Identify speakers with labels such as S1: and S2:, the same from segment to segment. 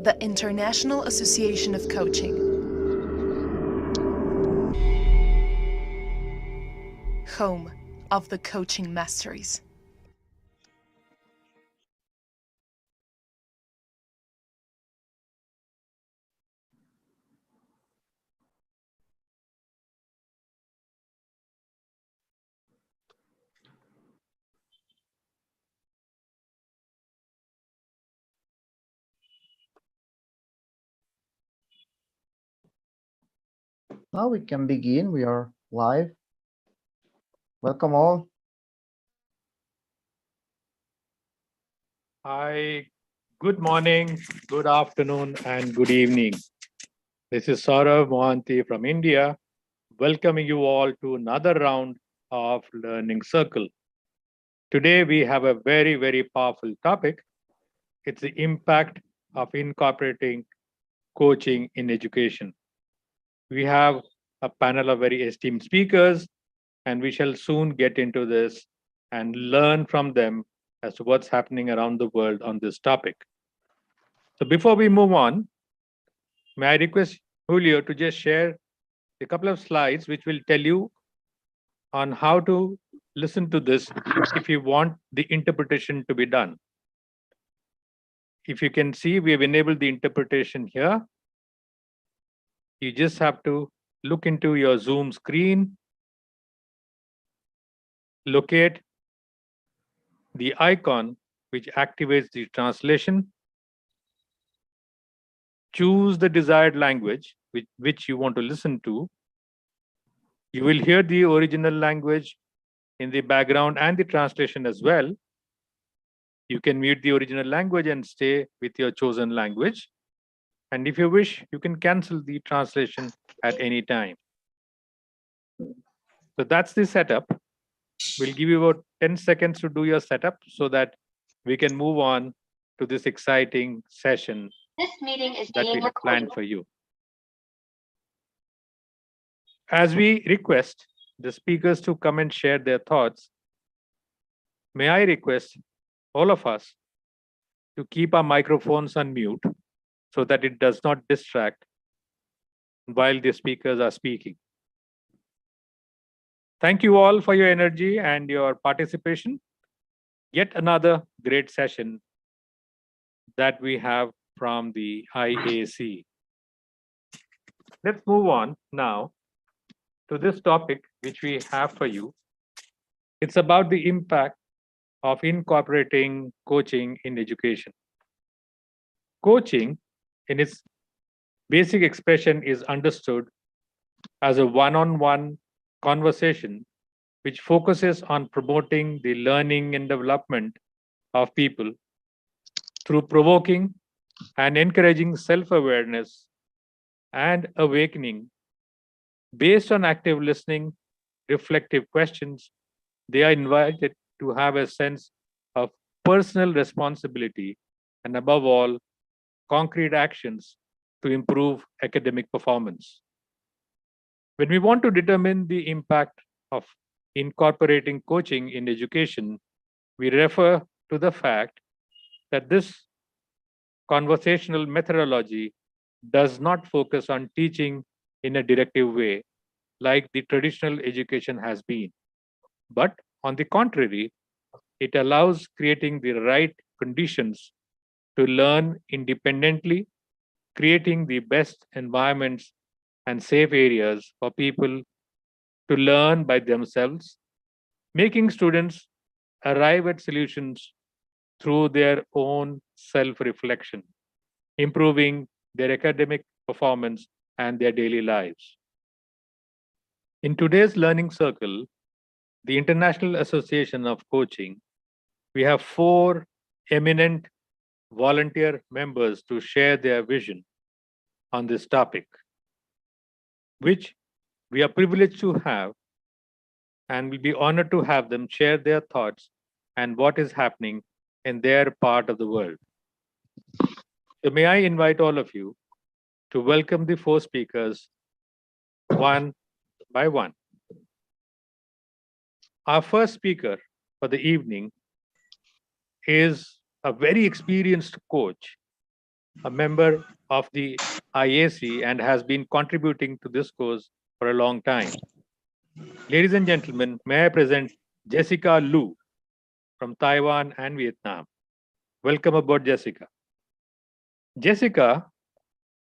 S1: the International Association of Coaching. Home of the coaching masteries.
S2: Now we can begin. We are live. Welcome all.
S3: Hi, good morning, good afternoon, and good evening. This is Saurav Mohanty from India, welcoming you all to another round of Learning Circle. Today we have a very, very powerful topic. It's the impact of incorporating coaching in education. We have a panel of very esteemed speakers, and we shall soon get into this and learn from them as to what's happening around the world on this topic. So before we move on, may I request Julio to just share a couple of slides which will tell you on how to listen to this if you want the interpretation to be done. If you can see, we have enabled the interpretation here. You just have to look into your Zoom screen, locate the icon which activates the translation, choose the desired language which you want to listen to. You will hear the original language in the background and the translation as well. You can mute the original language and stay with your chosen language. And if you wish, you can cancel the translation at any time. So that's the setup. We'll give you about 10 seconds to do your setup so that we can move on to this exciting session
S4: This meeting is
S3: that we
S4: being
S3: have planned
S4: recorded.
S3: for you. As we request the speakers to come and share their thoughts, may I request all of us to keep our microphones on mute so that it does not distract while the speakers are speaking. Thank you all for your energy and your participation. Yet another great session that we have from the IAC. Let's move on now to this topic which we have for you. It's about the impact of incorporating coaching in education. Coaching, in its basic expression, is understood as a one-on-one conversation which focuses on promoting the learning and development of people through provoking and encouraging self-awareness and awakening. Based on active listening, reflective questions, they are invited to have a sense of personal responsibility and, above all, concrete actions to improve academic performance. When we want to determine the impact of incorporating coaching in education, we refer to the fact that this conversational methodology does not focus on teaching in a directive way like the traditional education has been, but on the contrary, it allows creating the right conditions to learn independently, creating the best environments and safe areas for people to learn by themselves, making students arrive at solutions through their own self reflection, improving their academic performance and their daily lives. In today's learning circle, the International Association of Coaching, we have four eminent volunteer members to share their vision on this topic, which we are privileged to have, and will be honored to have them share their thoughts and what is happening in their part of the world. So may I invite all of you to welcome the four speakers one by one. Our first speaker for the evening is a very experienced coach a member of the IAC and has been contributing to this course for a long time. Ladies and gentlemen, may I present Jessica Lu from Taiwan and Vietnam. Welcome aboard, Jessica. Jessica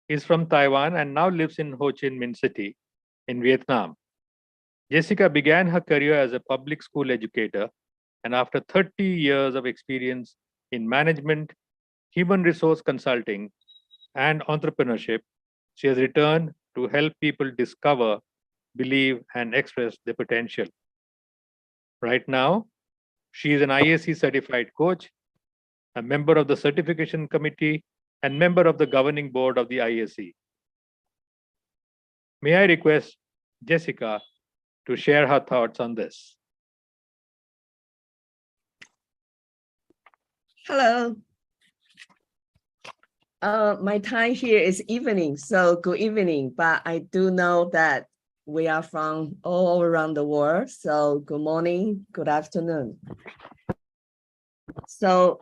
S3: is from Taiwan and now lives in Ho Chi Minh City in Vietnam. Jessica began her career as a public school educator, and after 30 years of experience in management, human resource consulting, and entrepreneurship, she has returned to help people discover, believe, and express their potential. Right now, she is an IAC certified coach, a member of the certification committee, and member of the governing board of the IAC. May I request Jessica to share her thoughts on this?
S4: Hello. My time here is evening, so good evening. But I do know that we are from all around the world, so good morning, good afternoon. So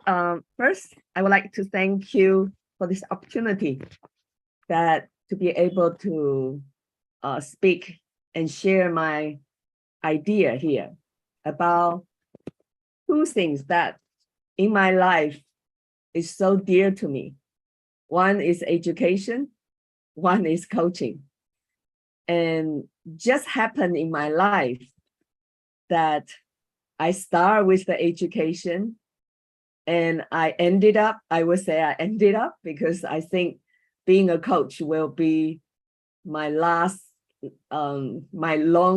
S4: first, I would like to thank you for this opportunity that to be able to speak and share my idea here about two things that in my life is so dear to me. One is education, one is coaching. And just happened in my life that I start with the education and I ended up because I think being a coach will be my long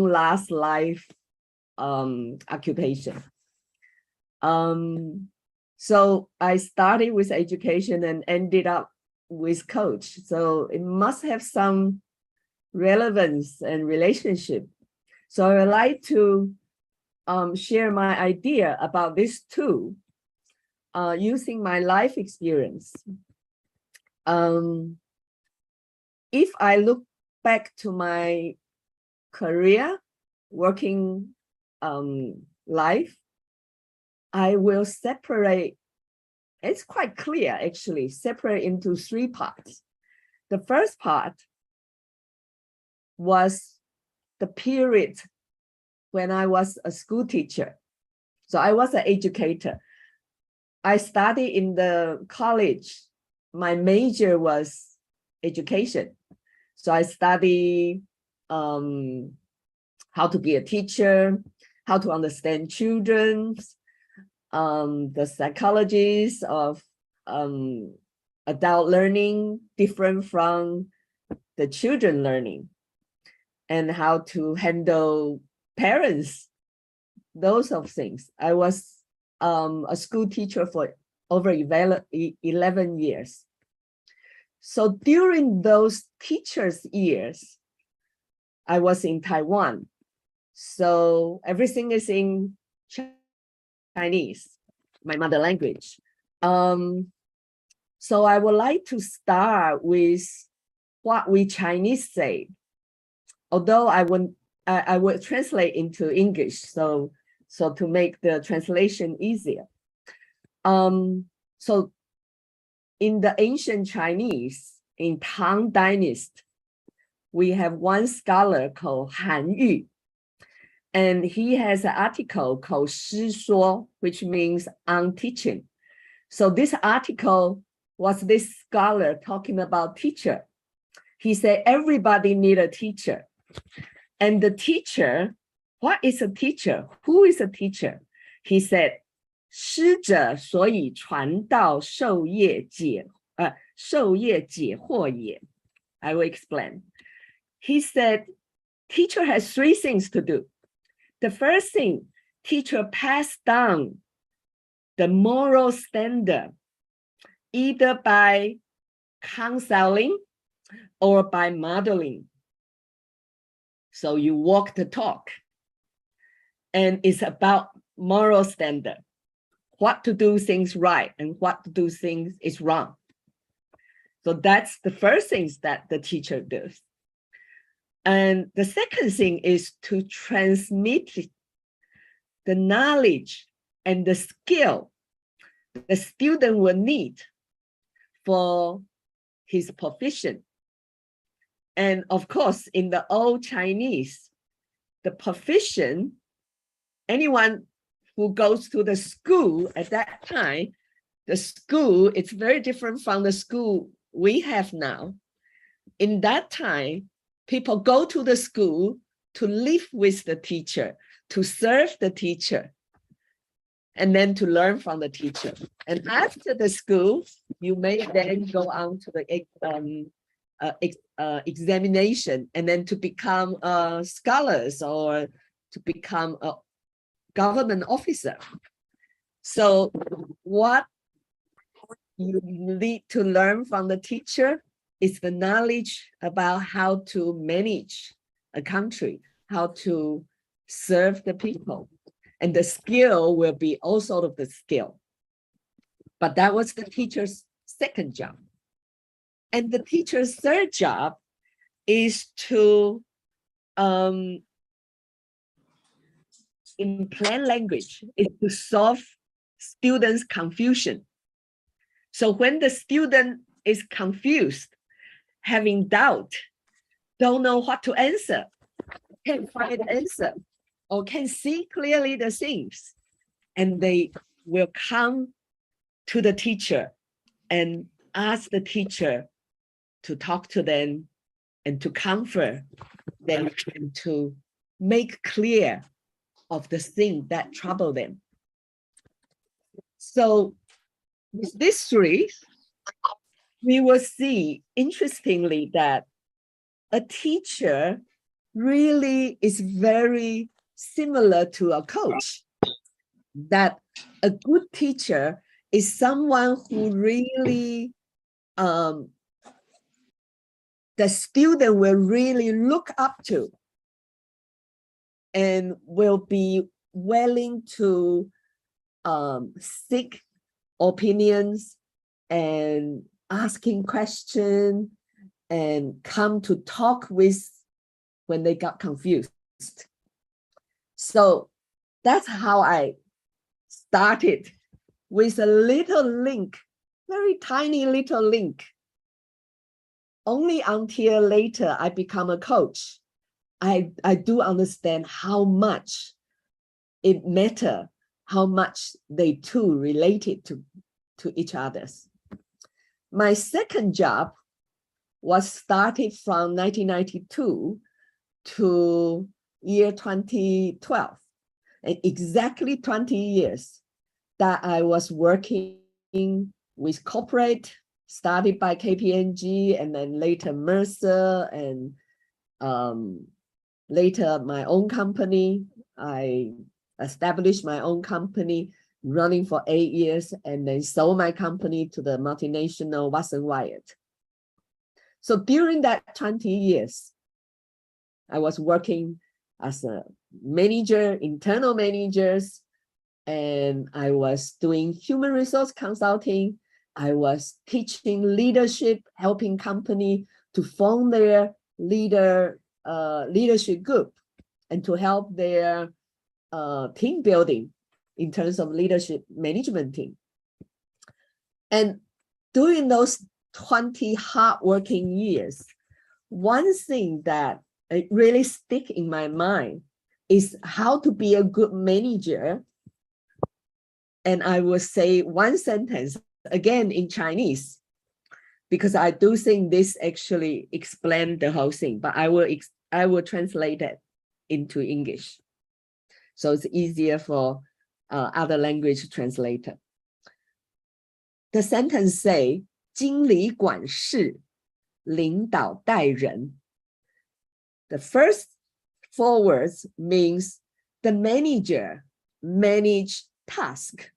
S4: last life occupation. So I started with education and ended up with coach. So it must have some relevance and relationship. So I would like to share my idea about this too, using my life experience. If I look back to my career, working life, I will separate, it's quite clear actually, separate into three parts. The first part was the period when I was a school teacher. So I was an educator. I studied in the college. My major was education. So I studied how to be a teacher, how to understand children, the psychologies of adult learning different from the children learning, and how to handle parents, those of things. I was a school teacher for over 11 years. So during those teachers' years, I was in Taiwan. So everything is in Chinese, my mother language. So I would like to start with what we Chinese say, although I would translate into English, so to make the translation easier. So in the ancient Chinese, in Tang Dynasty, we have one scholar called Han Yu, and he has an article called Shi Shuo, which means on teaching. So this article was this scholar talking about teacher. He said everybody need a teacher. And the teacher, what is a teacher? Who is a teacher? He said, 师者，所以传道授业解惑也. I will explain. He said, teacher has three things to do. The first thing, teacher pass down the moral standard, either by counseling or by modeling. So you walk the talk. And it's about moral standard. What to do things right and what to do things is wrong. So that's the first things that the teacher does. And the second thing is to transmit the knowledge and the skill the student will need for his profession. And of course, in the old Chinese, the profession, anyone who goes to the school at that time, the school, it's very different from the school we have now. In that time, people go to the school to live with the teacher, to serve the teacher, and then to learn from the teacher. And after the school, you may then go on to the examination, and then to become scholars or to become a government officer. So what you need to learn from the teacher is the knowledge about how to manage a country, how to serve the people. And the skill will be all sort of the skill. But that was the teacher's second job. And the teacher's third job is to, in plain language, is to solve students' confusion. So when the student is confused, having doubt, don't know what to answer, can't find the answer, or can see clearly the things, and they will come to the teacher and ask the teacher to talk to them and to comfort them and to make clear of the thing that trouble them. So with these three, we will see, interestingly, that a teacher really is very similar to a coach. That a good teacher is someone who really, the student will really look up to and will be willing to seek opinions and asking questions and come to talk with when they got confused. So that's how I started, with a little link, very tiny little link. Only until later I become a coach, I do understand how much it matters, how much they two related to each other. My second job was started from 1992 to year 2012, and exactly 20 years that I was working with corporate, started by KPMG and then later Mercer, and later my own company. I established my own company, running for 8 years, and then sold my company to the multinational Watson Wyatt. So during that 20 years, I was working as a manager, internal managers, and I was doing human resource consulting. I was teaching leadership, helping company to form their leadership group and to help their team building in terms of leadership management team. And during those 20 hardworking years, one thing that really stick in my mind is how to be a good manager. And I will say one sentence again in Chinese, because I do think this actually explains the whole thing, but I will translate it into English, so it's easier for other language translator. The sentence say, 经理管事，领导带人. The first 4 words means the manager manage task,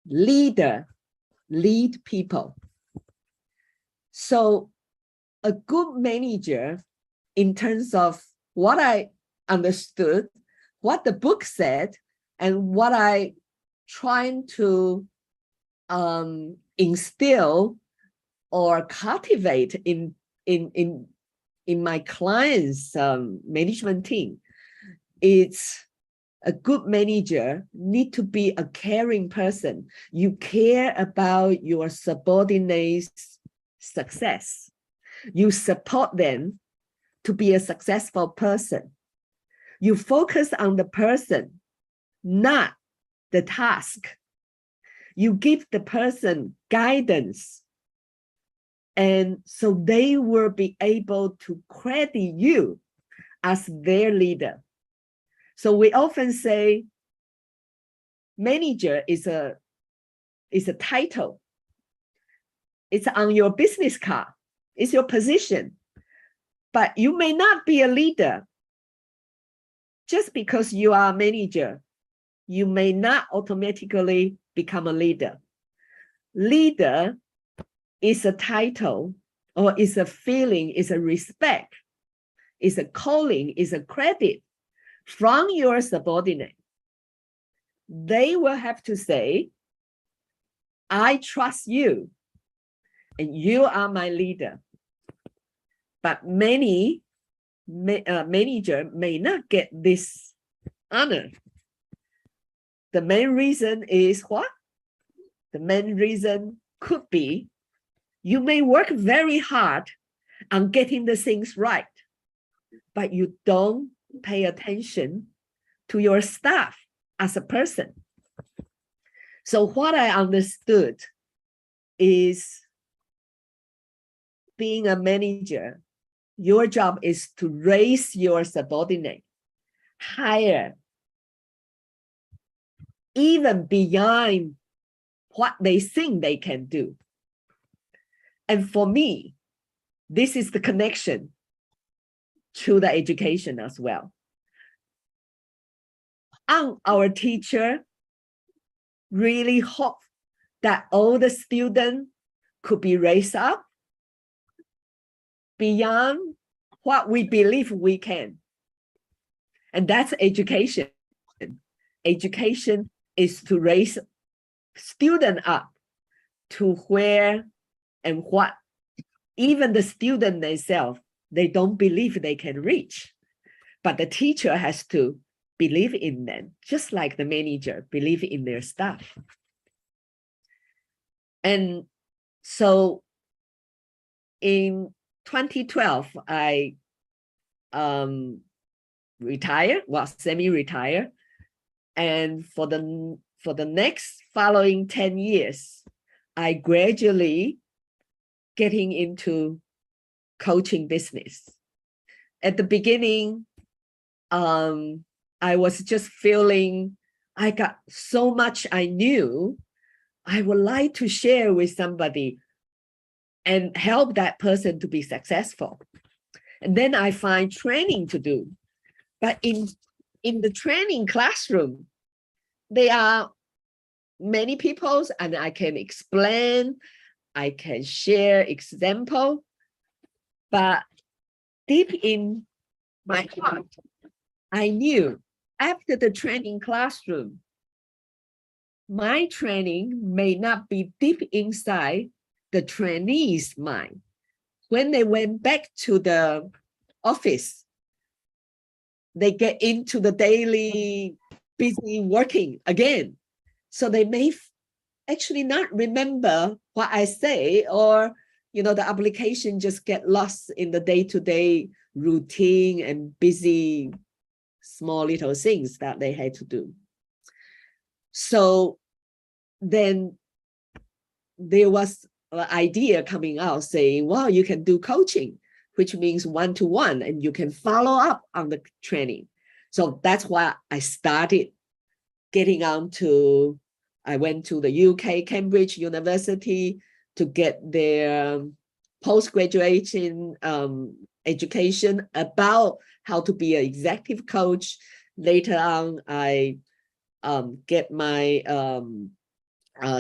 S4: leader lead people. So a good manager, in terms of what I understood, what the book said, and what I trying to instill or cultivate in my clients' management team, it's A good manager need to be a caring person. You care about your subordinates' success. You support them to be a successful person. You focus on the person, not the task. You give the person guidance. And so they will be able to credit you as their leader. So we often say manager is a title. It's on your business card. It's your position. But you may not be a leader. Just because you are a manager, you may not automatically become a leader. Leader is a title, or is a feeling, is a respect, is a calling, is a credit from your subordinate. They will have to say, I trust you, and you are my leader. But many manager may not get this honor. The main reason is what? The main reason could be you may work very hard on getting the things right, but you don't pay attention to your staff as a person. So what I understood is being a manager, your job is to raise your subordinate higher, even beyond what they think they can do. And for me, this is the connection to the education as well. And our teacher really hope that all the students could be raised up beyond what we believe we can. And that's education. Education is to raise students up to where and what even the student themselves, they don't believe they can reach. But the teacher has to believe in them, just like the manager believe in their staff. And so in 2012, I retired, well, semi-retired. And for the next following 10 years, I gradually getting into coaching business. At the beginning, I was just feeling I got so much I knew. I would like to share with somebody and help that person to be successful. And then I find training to do. But in the training classroom, there are many people, and I can explain, I can share example, but deep in my heart, I knew after the training classroom, my training may not be deep inside the trainees' mind. When they went back to the office, they get into the daily busy working again. So they may actually not remember what I say, or the application just get lost in the day-to-day routine and busy small little things that they had to do. So then there was an idea coming out saying, well, you can do coaching, which means one-to-one, and you can follow up on the training. So that's why I started getting on to, I went to the UK, Cambridge University to get their post-graduation education about how to be an executive coach. Later on, I get my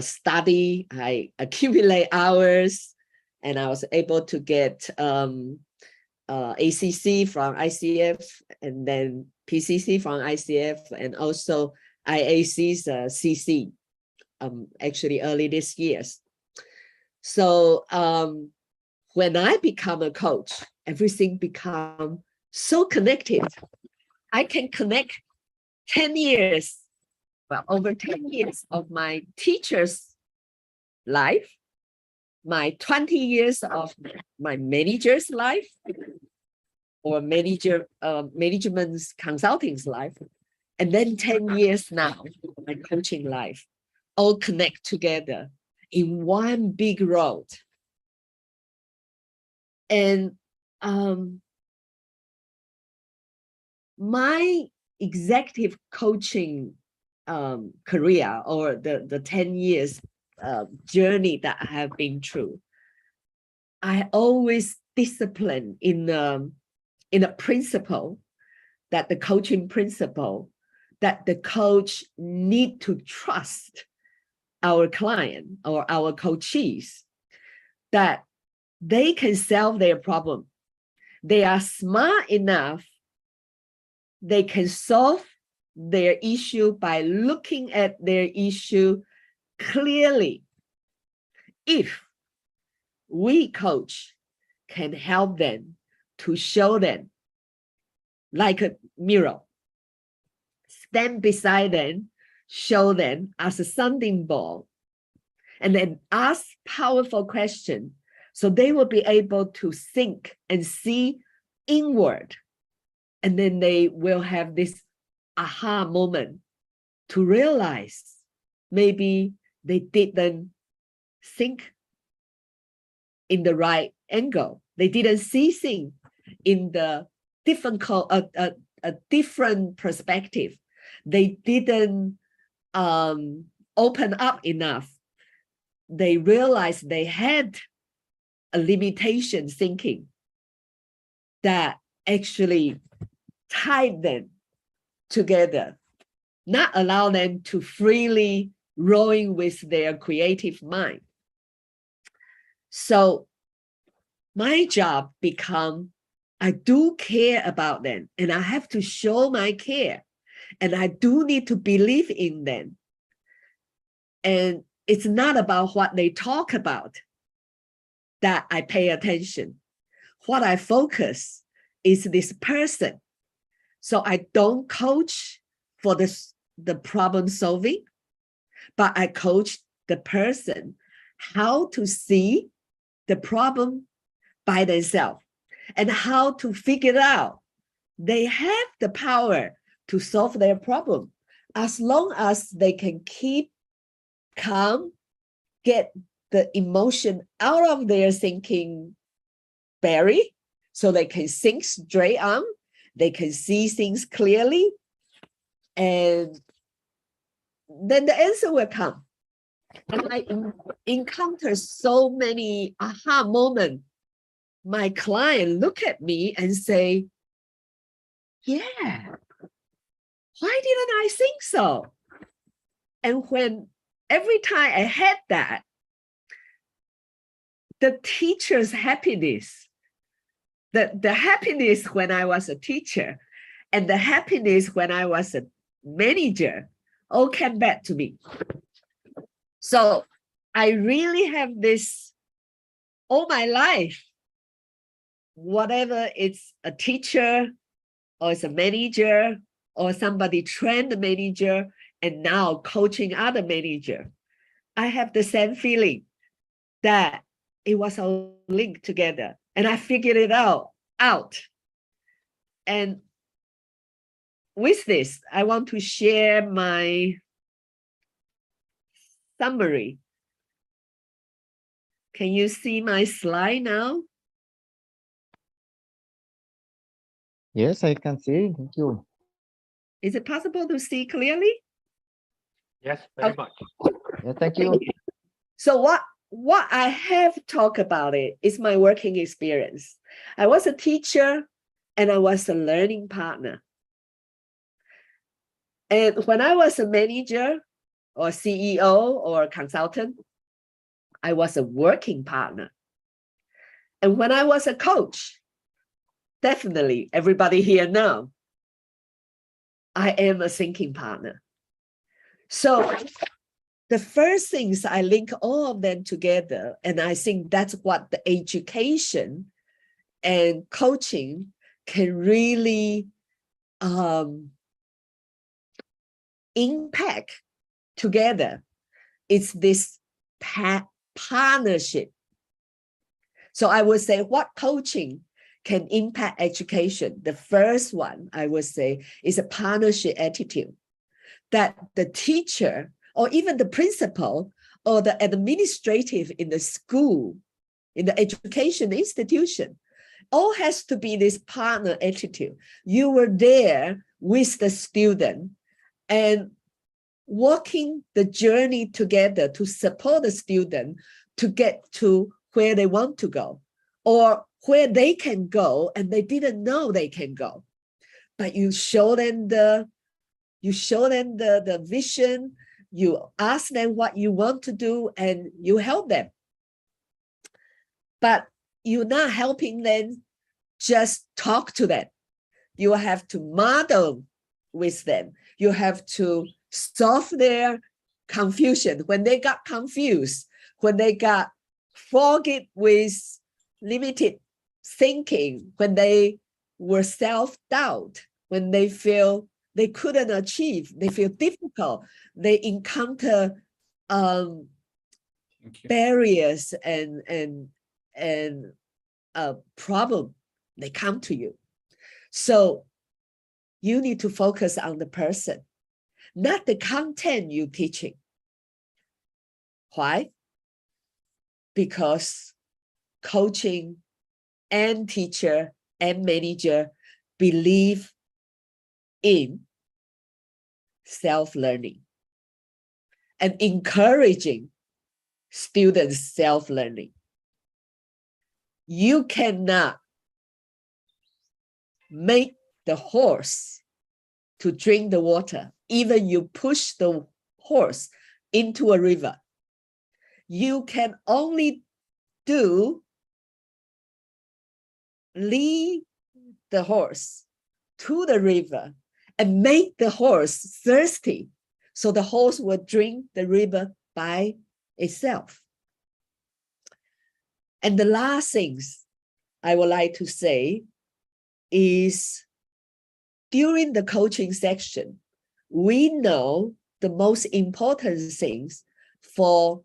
S4: study, I accumulate hours, and I was able to get ACC from ICF, and then PCC from ICF, and also IAC's CC, actually early this year. So when I become a coach, everything become so connected. I can connect 10 years, well, over 10 years of my teacher's life, my 20 years of my manager's life, or management's consulting's life, and then 10 years now, my coaching life, all connect together in one big road. And my executive coaching career, or the 10 years journey that I have been through, I always discipline in a principle, that the coaching principle, that the coach need to trust our client or our coachees, that they can solve their problem. They are smart enough, they can solve their issue by looking at their issue clearly. If we coach can help them to show them like a mirror, stand beside them, show them as a sounding board, and then ask powerful questions, so they will be able to think and see inward. And then they will have this aha moment to realize maybe they didn't think in the right angle. They didn't see things in the different perspective. They didn't open up enough. They realized they had a limitation thinking that actually tied them together, not allow them to freely rolling with their creative mind. So my job become, I do care about them, and I have to show my care, and I do need to believe in them. And it's not about what they talk about that I pay attention. What I focus is this person. So I don't coach for the problem solving, but I coach the person how to see the problem by themselves and how to figure out they have the power to solve their problem, as long as they can keep calm, get the emotion out of their thinking barrier, so they can think straight on, they can see things clearly, and then the answer will come. And I encounter so many aha moments. My client look at me and say, yeah, why didn't I think so? And when every time I had that, the teacher's happiness, the happiness when I was a teacher and the happiness when I was a manager all came back to me. So I really have this all my life, whatever it's a teacher or it's a manager or somebody trained the manager and now coaching other manager, I have the same feeling that it was all linked together, and I figured it out. And with this, I want to share my summary. Can you see my slide now?
S2: Yes, I can see. Thank you.
S4: Is it possible to see clearly?
S3: Yes, very much.
S2: Yeah, thank you.
S4: So what I have talked about it is my working experience. I was a teacher and I was a learning partner. And when I was a manager or CEO or a consultant, I was a working partner. And when I was a coach, definitely everybody here now, I am a thinking partner. So the first things I link all of them together, and I think that's what the education and coaching can really impact together. It's this partnership. So I would say what coaching can impact education. The first one I would say is a partnership attitude, that the teacher or even the principal or the administrative in the school, in the education institution, all has to be this partner attitude. You were there with the student and walking the journey together to support the student to get to where they want to go or where they can go and they didn't know they can go. But you show them the vision, you ask them what you want to do and you help them. But you're not helping them just talk to them. You have to model with them. You have to solve their confusion. When they got confused, when they got fogged with limited thinking, when they were self-doubt, when they feel they couldn't achieve, they feel difficult, they encounter barriers and problem, they come to you. So you need to focus on the person, not the content you're teaching. Why? Because coaching and teacher and manager believe in self-learning and encouraging students' self-learning. You cannot make the horse to drink the water, even you push the horse into a river. You can only lead the horse to the river and make the horse thirsty, so the horse will drink the river by itself. And the last things I would like to say is, during the coaching section, we know the most important things for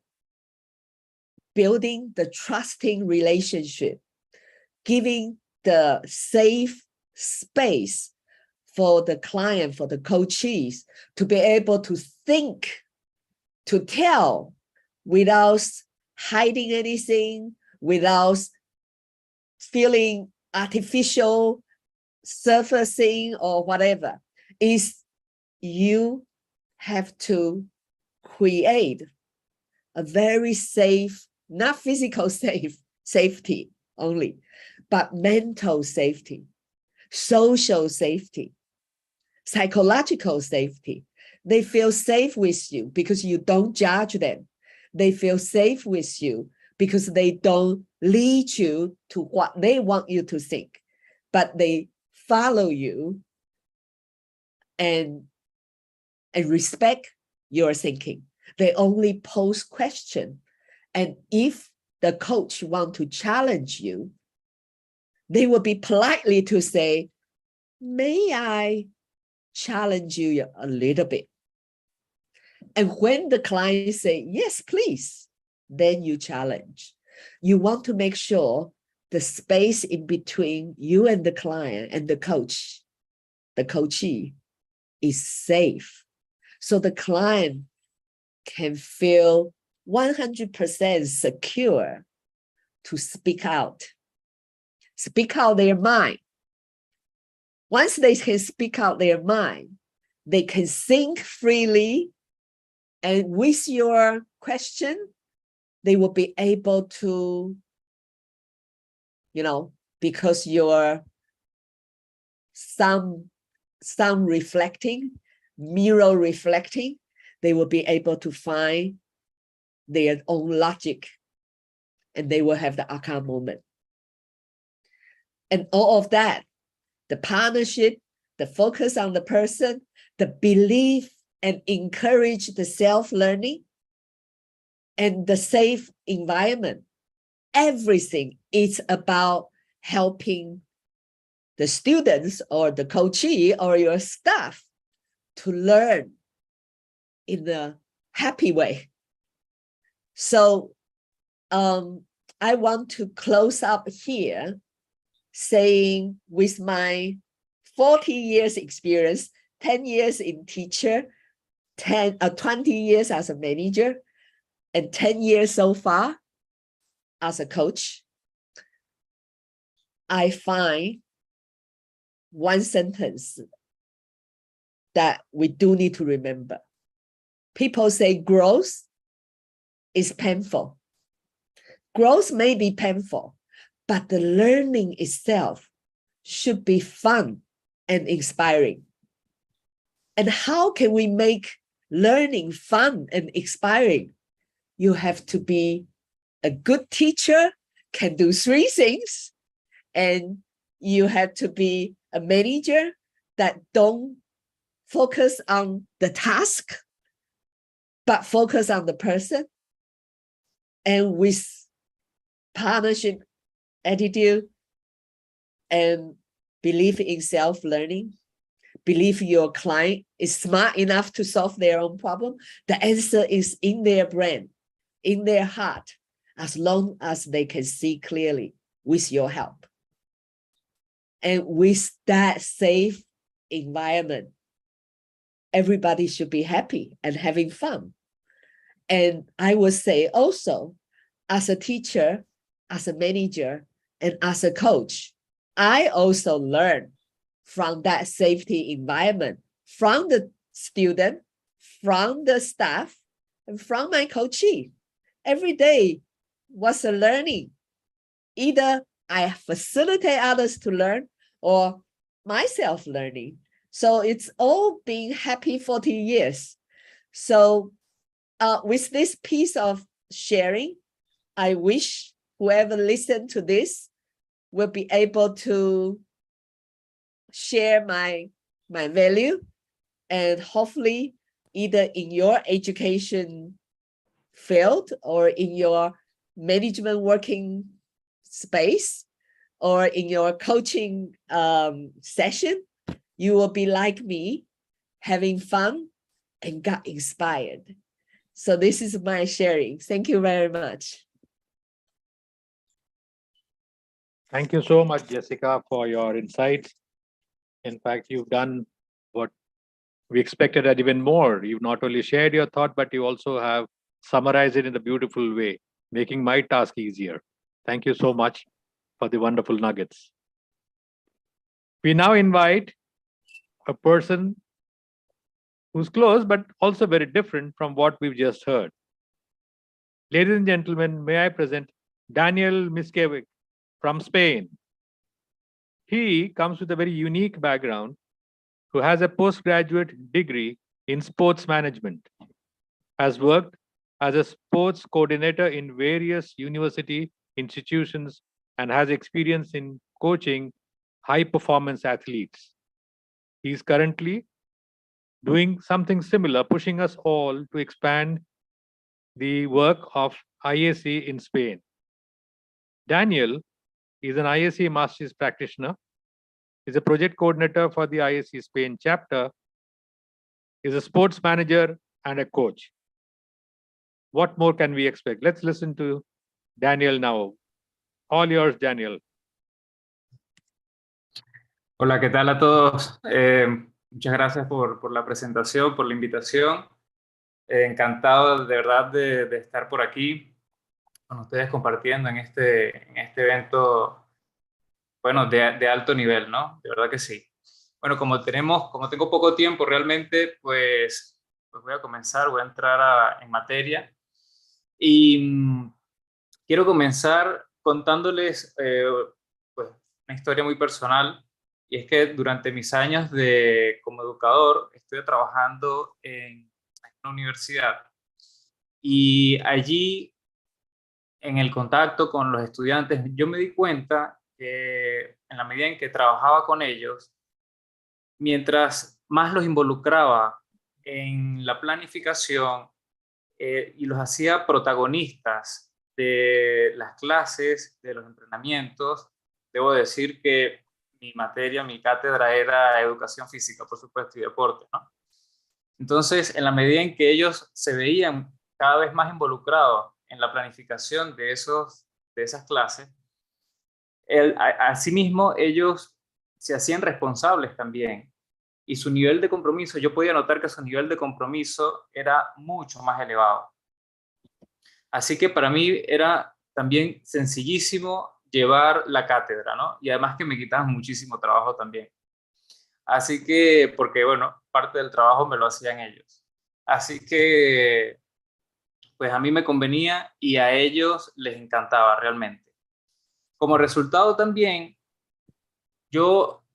S4: building the trusting relationship, giving the safe space for the client, for the coachees to be able to think, to tell without hiding anything, without feeling artificial, surfacing or whatever, is you have to create a very safe, not physical safety only, but mental safety, social safety, psychological safety. They feel safe with you because you don't judge them. They feel safe with you because they don't lead you to what they want you to think, but they follow you and respect your thinking. They only pose questions. And if the coach want to challenge you, they will be politely to say, may I challenge you a little bit? And when the client say, yes, please, then you challenge. You want to make sure the space in between you and the client and the coach, the coachee, is safe. So the client can feel 100% secure to speak out their mind. Once they can speak out their mind, they can think freely, and with your question, they will be able to, because you're some reflecting, mirror reflecting, they will be able to find their own logic, and they will have the aha moment. And all of that, the partnership, the focus on the person, the belief and encourage the self-learning, and the safe environment, everything is about helping the students or the coachee or your staff to learn in a happy way. So I want to close up here saying, with my 40 years experience, 10 years in teacher, 20 years as a manager, and 10 years so far as a coach, I find one sentence that we do need to remember. People say growth is painful. Growth may be painful, but the learning itself should be fun and inspiring. And how can we make learning fun and inspiring? You have to be a good teacher, can do 3 things, and you have to be a manager that don't focus on the task, but focus on the person, and with partnership attitude and belief in self-learning, believe your client is smart enough to solve their own problem. The answer is in their brain, in their heart, as long as they can see clearly with your help. And with that safe environment, everybody should be happy and having fun. And I would say also, as a teacher, as a manager, and as a coach, I also learn from that safety environment, from the student, from the staff, and from my coachee. Every day was a learning. Either I facilitate others to learn or myself learning. So it's all been happy 40 years. So with this piece of sharing, I wish whoever listened to this will be able to share my value, and hopefully either in your education field or in your management working space or in your coaching session, you will be like me, having fun and got inspired. So this is my sharing. Thank you very much.
S3: Thank you so much, Jessica, for your insights. In fact, you've done what we expected and even more. You've not only shared your thought, but you also have summarized it in a beautiful way, making my task easier. Thank you so much for the wonderful nuggets. We now invite a person who's close, but also very different from what we've just heard. Ladies and gentlemen, may I present Daniel Miskevic from Spain. He comes with a very unique background, who has a postgraduate degree in sports management, has worked as a sports coordinator in various university institutions, and has experience in coaching high performance athletes. He is currently doing something similar, pushing us all to expand the work of IAC in Spain. Daniel is an IAC Masters practitioner, is a project coordinator for the IAC Spain chapter, is a sports manager and a coach. What more can we expect? Let's listen to Daniel now. All yours, Daniel.
S5: Hola, ¿qué tal a todos? Muchas gracias por la presentación, por la invitación. Encantado de verdad de estar por aquí con ustedes compartiendo en este evento, bueno, de alto nivel, ¿no? De verdad que sí. Bueno, como tengo poco tiempo realmente, pues voy a comenzar, voy a entrar en materia. Y quiero comenzar contándoles pues, una historia muy personal. Y es que durante mis años como educador estuve trabajando en una universidad. Y allí, en el contacto con los estudiantes, yo me di cuenta que en la medida en que trabajaba con ellos, mientras más los involucraba en la planificación y los hacía protagonistas de las clases, de los entrenamientos, debo decir que mi materia, mi cátedra era educación física, por supuesto, y deporte, ¿no? Entonces, en la medida en que ellos se veían cada vez más involucrados en la planificación de esas clases, asimismo ellos se hacían responsables también. Y su nivel de compromiso, yo podía notar que su nivel de compromiso era mucho más elevado. Así que para mí era también sencillísimo llevar la cátedra, ¿no? Y además que me quitaban muchísimo trabajo también. Así que, porque bueno, parte del trabajo me lo hacían ellos. Así que, pues a mí me convenía y a ellos les encantaba realmente. Como resultado también, yo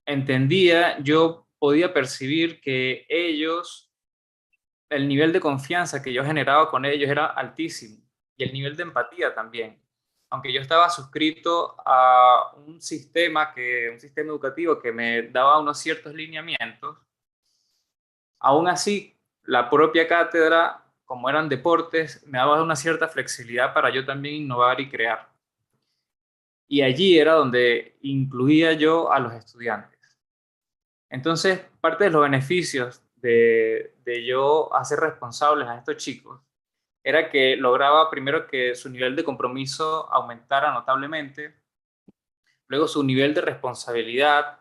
S5: entendía, yo podía percibir que ellos, el nivel de confianza que yo generaba con ellos era altísimo y el nivel de empatía también. Aunque yo estaba suscrito a un sistema educativo que me daba unos ciertos lineamientos, aún así, la propia cátedra, como eran deportes, me daba una cierta flexibilidad para yo también innovar y crear. Y allí era donde incluía yo a los estudiantes. Entonces, parte de los beneficios de yo hacer responsables a estos chicos era que lograba primero que su nivel de compromiso aumentara notablemente, luego su nivel de responsabilidad,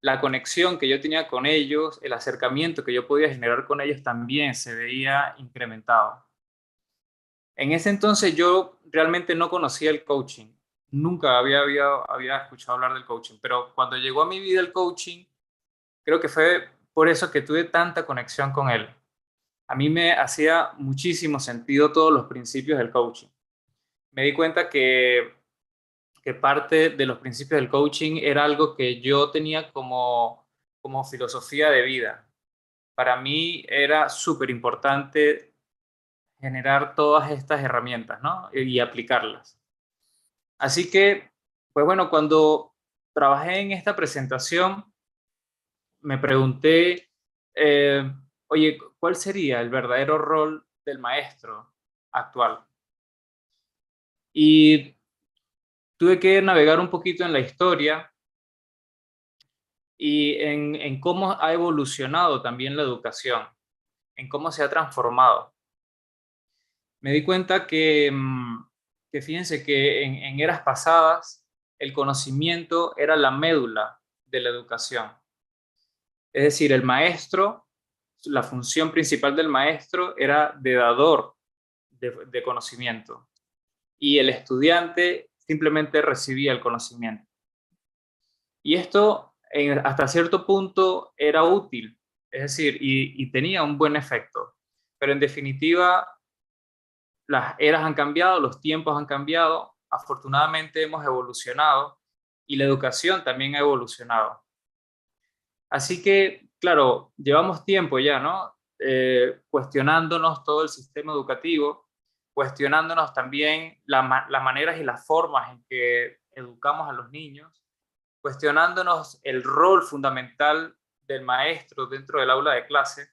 S5: la conexión que yo tenía con ellos, el acercamiento que yo podía generar con ellos también se veía incrementado. En ese entonces yo realmente no conocía el coaching, nunca había escuchado hablar del coaching, pero cuando llegó a mi vida el coaching, creo que fue por eso que tuve tanta conexión con él. A mí me hacía muchísimo sentido todos los principios del coaching. Me di cuenta que parte de los principios del coaching era algo que yo tenía como filosofía de vida. Para mí era súper importante generar todas estas herramientas, ¿no? Y aplicarlas. Así que, pues bueno, cuando trabajé en esta presentación, me pregunté, oye, ¿cuál sería el verdadero rol del maestro actual? Y tuve que navegar un poquito en la historia y en cómo ha evolucionado también la educación, en cómo se ha transformado. Me di cuenta que fíjense que en eras pasadas el conocimiento era la médula de la educación. Es decir, el maestro, la función principal del maestro era de dador de conocimiento y el estudiante simplemente recibía el conocimiento. Y esto hasta cierto punto era útil, es decir, y tenía un buen efecto. Pero en definitiva, las eras han cambiado, los tiempos han cambiado, afortunadamente hemos evolucionado y la educación también ha evolucionado. Así que, claro, llevamos tiempo ya, ¿no? Cuestionándonos todo el sistema educativo, cuestionándonos también las maneras y las formas en que educamos a los niños, cuestionándonos el rol fundamental del maestro dentro del aula de clase.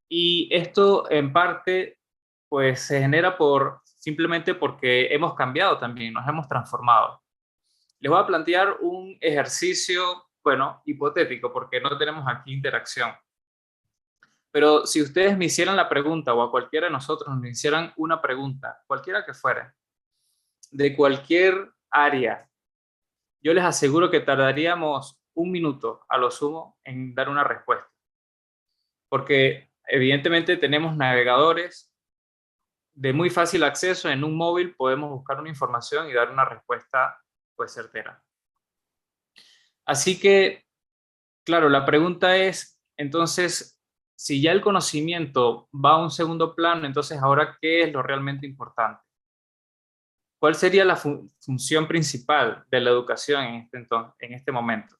S5: Y esto en parte pues se genera simplemente porque hemos cambiado también, nos hemos transformado. Les voy a plantear un ejercicio, bueno, hipotético, porque no tenemos aquí interacción. Pero si ustedes me hicieran la pregunta, o a cualquiera de nosotros nos hicieran una pregunta, cualquiera que fuera, de cualquier área, yo les aseguro que tardaríamos 1 minuto a lo sumo en dar una respuesta. Porque evidentemente tenemos navegadores de muy fácil acceso. En un móvil podemos buscar una información y dar una respuesta pues certera. Así que, claro, la pregunta es, entonces, si ya el conocimiento va a un segundo plano, entonces ahora, ¿qué es lo realmente importante? ¿Cuál sería la función principal de la educación en este momento?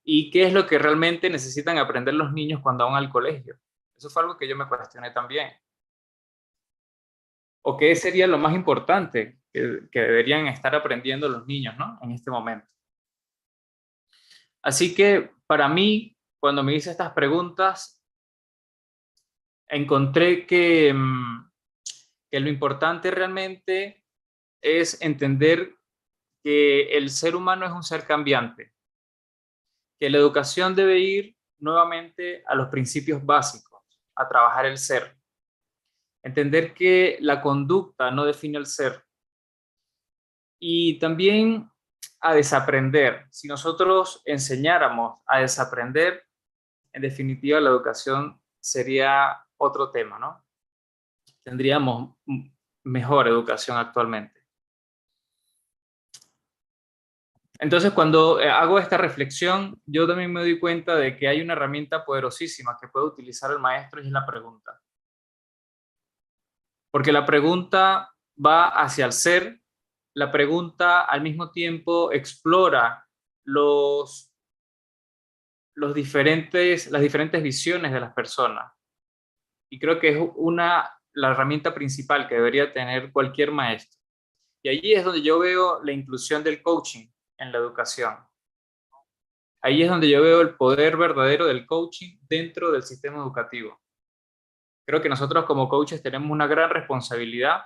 S5: ¿Y qué es lo que realmente necesitan aprender los niños cuando van al colegio? Eso fue algo que yo me cuestioné también. ¿O qué sería lo más importante que deberían estar aprendiendo los niños, ¿no? En este momento. Así que para mí, cuando me hice estas preguntas, encontré que lo importante realmente es entender que el ser humano es un ser cambiante, que la educación debe ir nuevamente a los principios básicos, a trabajar el ser. Entender que la conducta no define el ser. Y también a desaprender. Si nosotros enseñáramos a desaprender, en definitiva la educación sería otro tema, ¿no? Tendríamos mejor educación actualmente. Entonces, cuando hago esta reflexión, yo también me doy cuenta de que hay una herramienta poderosísima que puede utilizar el maestro y es la pregunta. Porque la pregunta va hacia el ser, la pregunta al mismo tiempo explora las diferentes visiones de las personas. Y creo que es la herramienta principal que debería tener cualquier maestro. Y allí es donde yo veo la inclusión del coaching en la educación. Ahí es donde yo veo el poder verdadero del coaching dentro del sistema educativo. Creo que nosotros como coaches tenemos una gran responsabilidad.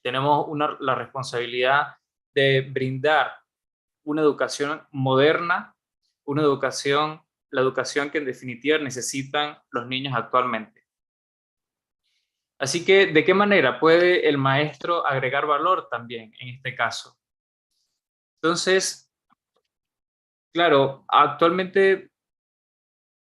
S5: Tenemos la responsabilidad de brindar una educación moderna, la educación que en definitiva necesitan los niños actualmente. Así que, ¿de qué manera puede el maestro agregar valor también en este caso? Entonces, claro, actualmente,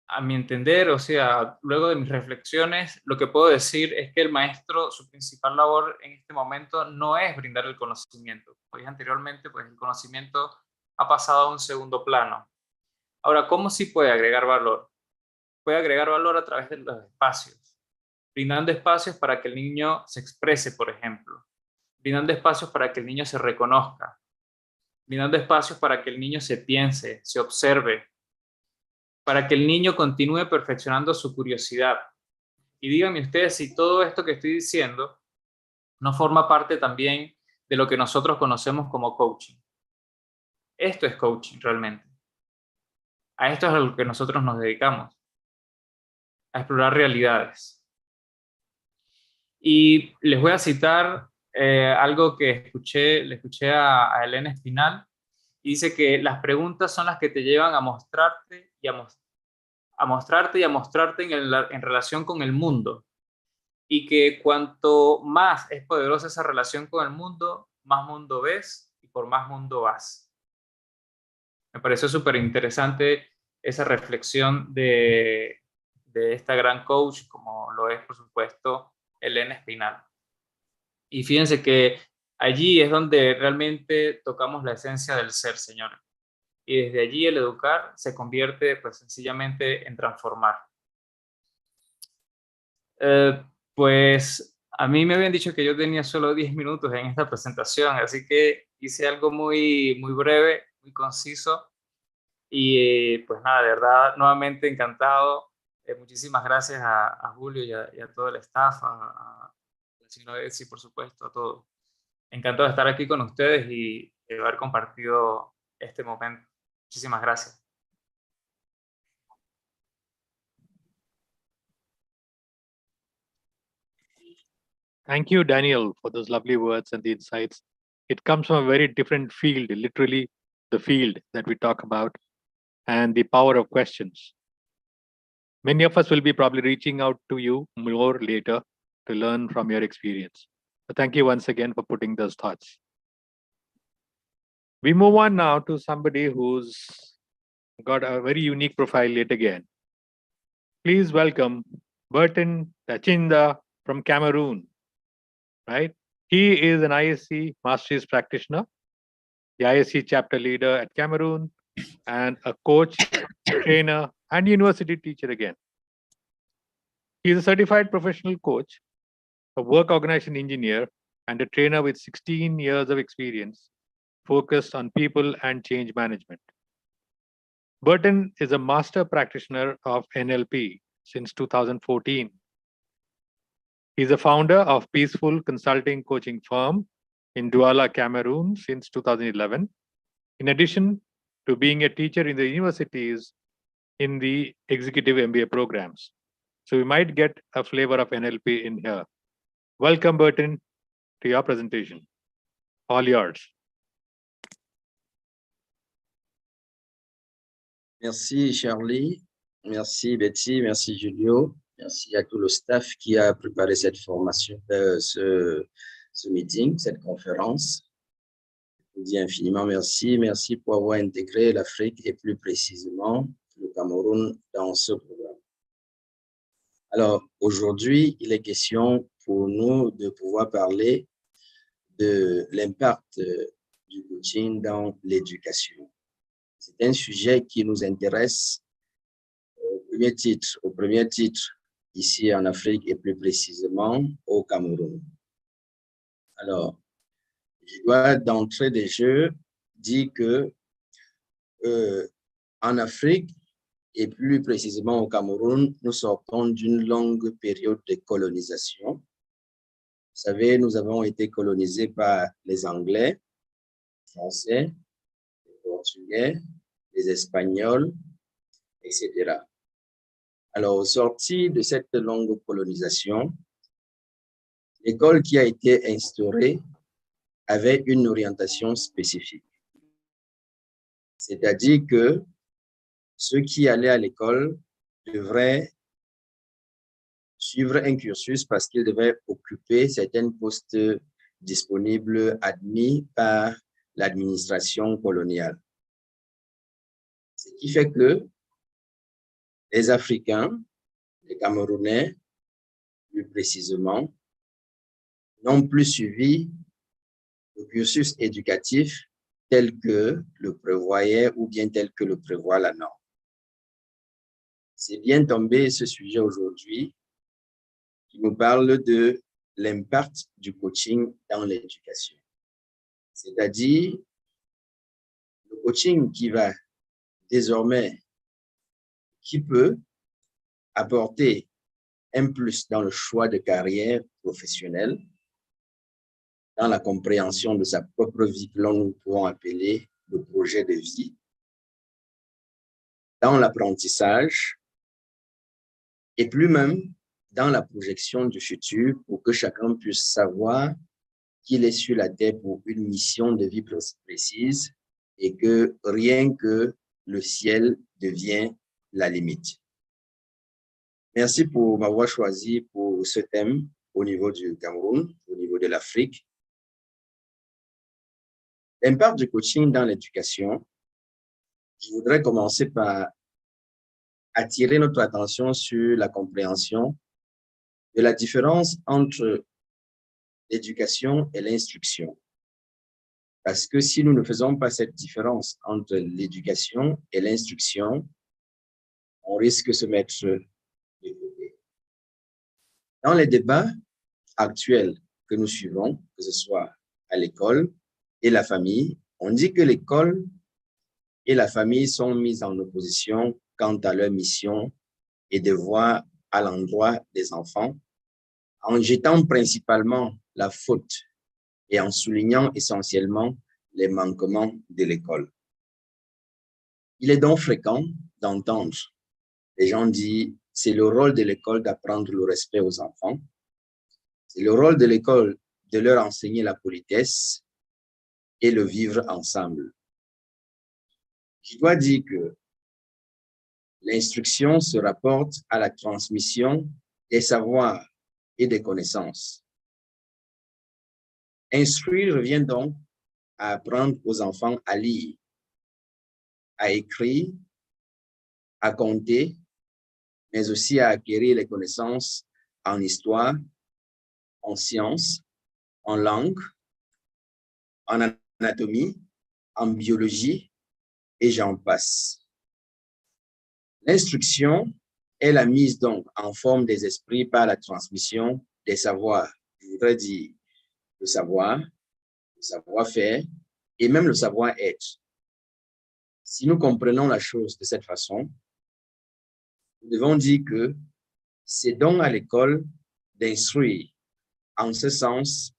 S5: a mi entender, o sea, luego de mis reflexiones, lo que puedo decir es que el maestro, su principal labor en este momento no es brindar el conocimiento. Como dije anteriormente, pues el conocimiento ha pasado a un segundo plano. Ahora, ¿cómo sí puede agregar valor? Puede agregar valor a través de los espacios, brindando espacios para que el niño se exprese, por ejemplo, brindando espacios para que el niño se reconozca, brindando espacios para que el niño se piense, se observe, para que el niño continúe perfeccionando su curiosidad. Y díganme ustedes si todo esto que estoy diciendo no forma parte también de lo que nosotros conocemos como coaching. Esto es coaching realmente. A esto es a lo que nosotros nos dedicamos, a explorar realidades. Y les voy a citar algo que le escuché a Elena Espinal, y dice que las preguntas son las que te llevan a mostrarte y a mostrarte en relación con el mundo. Y que cuanto más es poderosa esa relación con el mundo, más mundo ves y por más mundo vas. Me pareció súper interesante esa reflexión de esta gran coach, como lo es, por supuesto, Elena Espinal. Y fíjense que allí es donde realmente tocamos la esencia del ser, señores. Y desde allí el educar se convierte, pues, sencillamente en transformar. Pues a mí me habían dicho que yo tenía solo 10 minutos en esta presentación, así que hice algo muy, muy breve, muy conciso. Y pues nada, de verdad, nuevamente encantado. Muchísimas gracias a Julio y a todo el staff, a la señora Betsy, por supuesto, a todos. Encantado de estar aquí con ustedes y de haber compartido este momento. Muchísimas gracias.
S3: Thank you, Daniel, for those lovely words and the insights. It comes from a very different field, literally the field that we talk about, and the power of questions. Many of us will be probably reaching out to you more later to learn from your experience. So thank you once again for putting those thoughts. We move on now to somebody who's got a very unique profile yet again. Please welcome Burton Tachinda from Cameroon. Right? He is an ISC Masteries practitioner, the ISC chapter leader at Cameroon, and a coach, trainer, and university teacher again. He is a certified professional coach, a work organization engineer, and a trainer with 16 years of experience focused on people and change management. Burton is a master practitioner of NLP since 2014. He's a founder of Peaceful Consulting Coaching Firm in Douala, Cameroon since 2011. In addition to being a teacher in the universities in the executive MBA programs. So we might get a flavor of NLP in here. Welcome, Burton, to your presentation. All yours.
S6: Merci, Charlie. Merci Betty, merci Julio, merci à tout le staff qui a préparé cette formation, ce meeting, cette conférence. Je vous dis infiniment merci. Merci pour avoir intégré l'Afrique et plus précisément le Cameroun dans ce programme. Alors, aujourd'hui, il est question pour nous de pouvoir parler de l'impact du coaching dans l'éducation. C'est un sujet qui nous intéresse au premier titre ici en Afrique et plus précisément au Cameroun. Alors, je dois d'entrée de jeu dire que en Afrique et plus précisément au Cameroun, nous sortons d'une longue période de colonisation. Vous savez, nous avons été colonisés par les Anglais, les Français, les Portugais, les Espagnols, etc. Alors, au sorti de cette longue colonisation, l'école qui a été instaurée avait une orientation spécifique. C'est-à-dire que ceux qui allaient à l'école devraient suivre un cursus parce qu'ils devaient occuper certains postes disponibles admis par l'administration coloniale. Ce qui fait que les Africains, les Camerounais, plus précisément, n'ont plus suivi le cursus éducatif tel que le prévoyait ou bien tel que le prévoit la norme. C'est bien tombé ce sujet aujourd'hui qui nous parle de l'impact du coaching dans l'éducation. C'est-à-dire le coaching qui va désormais, qui peut apporter un plus dans le choix de carrière professionnelle, dans la compréhension de sa propre vie que l'on pourrait appeler le projet de vie, dans l'apprentissage et plus même dans la projection du futur pour que chacun puisse savoir qu'il est sur la terre pour une mission de vie précise et que rien que le ciel devient la limite. Merci pour m'avoir choisi pour ce thème au niveau du Cameroun, au niveau de l'Afrique. L'impact du coaching dans l'éducation, je voudrais commencer par attirer notre attention sur la compréhension de la différence entre l'éducation et l'instruction. Parce que si nous ne faisons pas cette différence entre l'éducation et l'instruction, on risque de se mettre de côté. Dans les débats actuels que nous suivons, que ce soit à l'école et la famille, on dit que l'école et la famille sont mises en opposition quant à leur mission et devoirs à l'endroit des enfants, en jetant principalement la faute et en soulignant essentiellement les manquements de l'école. Il est donc fréquent d'entendre les gens dire « c'est le rôle de l'école d'apprendre le respect aux enfants, c'est le rôle de l'école de leur enseigner la politesse et le vivre ensemble ». Je dois dire que l'instruction se rapporte à la transmission des savoirs et des connaissances. Instruire revient donc à apprendre aux enfants à lire, à écrire, à compter, mais aussi à acquérir les connaissances en histoire, en sciences, en langue, en anatomie, en biologie, et j'en passe. L'instruction est la mise donc en forme des esprits par la transmission des savoirs. Je voudrais dire le savoir-faire et même le savoir-être. Si nous comprenons la chose de cette façon, nous devons dire que c'est donc à l'école d'instruire. En ce sens,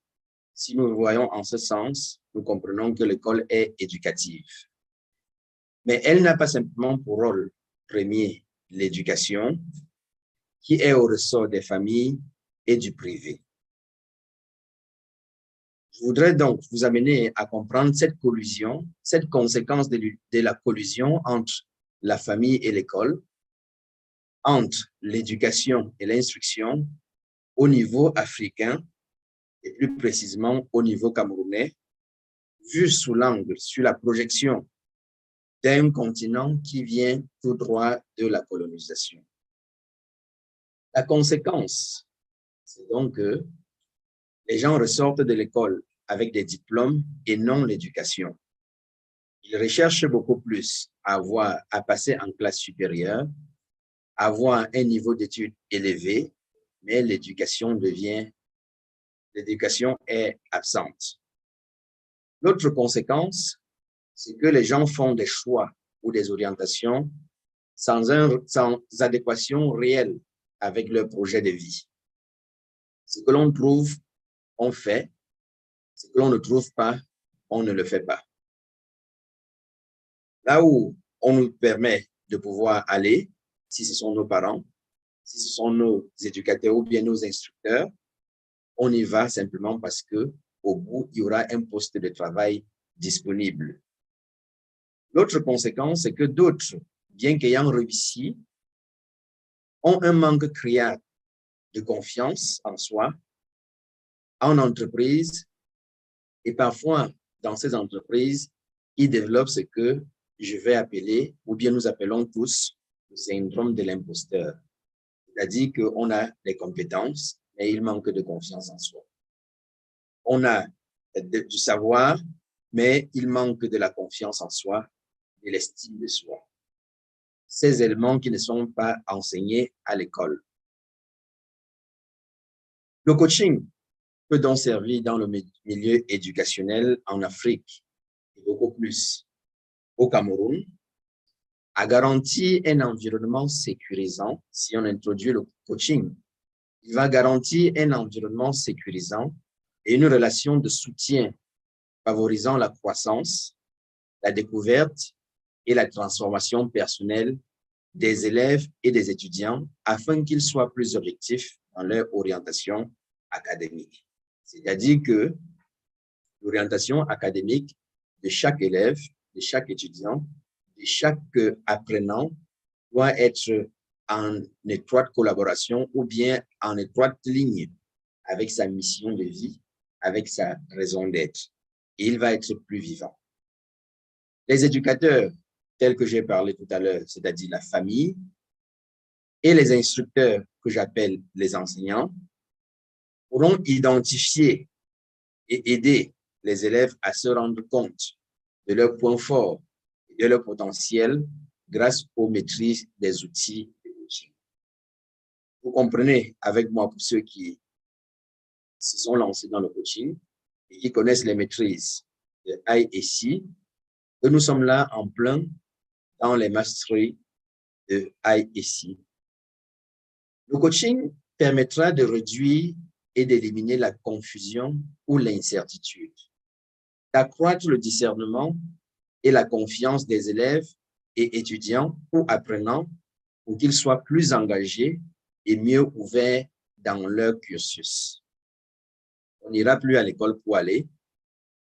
S6: si nous le voyons en ce sens, nous comprenons que l'école est éducative. Mais elle n'a pas simplement pour rôle premier l'éducation, qui est au ressort des familles et du privé. Je voudrais donc vous amener à comprendre cette collusion, cette conséquence de la collusion entre la famille et l'école, entre l'éducation et l'instruction au niveau africain et plus précisément au niveau camerounais, vu sous l'angle, sur la projection d'un continent qui vient tout droit de la colonisation. La conséquence, c'est donc que les gens ressortent de l'école avec des diplômes et non l'éducation. Ils recherchent beaucoup plus à passer en classe supérieure, avoir un niveau d'études élevé, mais l'éducation est absente. L'autre conséquence, c'est que les gens font des choix ou des orientations sans adéquation réelle avec leur projet de vie. Ce que l'on trouve, on fait. Ce que l'on ne trouve pas, on ne le fait pas. Là où on nous permet de pouvoir aller, si ce sont nos parents, si ce sont nos éducateurs ou bien nos instructeurs, on y va simplement parce que au bout, il y aura un poste de travail disponible. L'autre conséquence, c'est que d'autres, bien qu'ayant réussi, ont un manque criard de confiance en soi, en entreprise, et parfois, dans ces entreprises, ils développent ce que je vais appeler, ou bien nous appelons tous, le syndrome de l'imposteur. C'est-à-dire qu'on a des compétences, mais il manque de confiance en soi. On a du savoir, mais il manque de la confiance en soi et l'estime de soi. Ces éléments qui ne sont pas enseignés à l'école. Le coaching peut donc servir dans le milieu éducationnel en Afrique et beaucoup plus au Cameroun, à garantir un environnement sécurisant. Si on introduit le coaching, il va garantir un environnement sécurisant et une relation de soutien favorisant la croissance, la découverte et la transformation personnelle des élèves et des étudiants afin qu'ils soient plus objectifs dans leur orientation académique. C'est-à-dire que l'orientation académique de chaque élève, de chaque étudiant, de chaque apprenant doit être en étroite collaboration ou bien en étroite ligne avec sa mission de vie, avec sa raison d'être. Et il va être plus vivant. Les éducateurs, tels que j'ai parlé tout à l'heure, c'est-à-dire la famille, et les instructeurs que j'appelle les enseignants, pourront identifier et aider les élèves à se rendre compte de leurs points forts et de leur potentiel grâce aux maîtrises des outils de coaching. Vous comprenez avec moi, pour ceux qui se sont lancés dans le coaching et qui connaissent les maîtrises de I et C, que nous sommes là en plein dans les masteries de I et C. Le coaching permettra de réduire et d'éliminer la confusion ou l'incertitude, d'accroître le discernement et la confiance des élèves et étudiants ou apprenants pour qu'ils soient plus engagés et mieux ouverts dans leur cursus. On n'ira plus à l'école pour aller,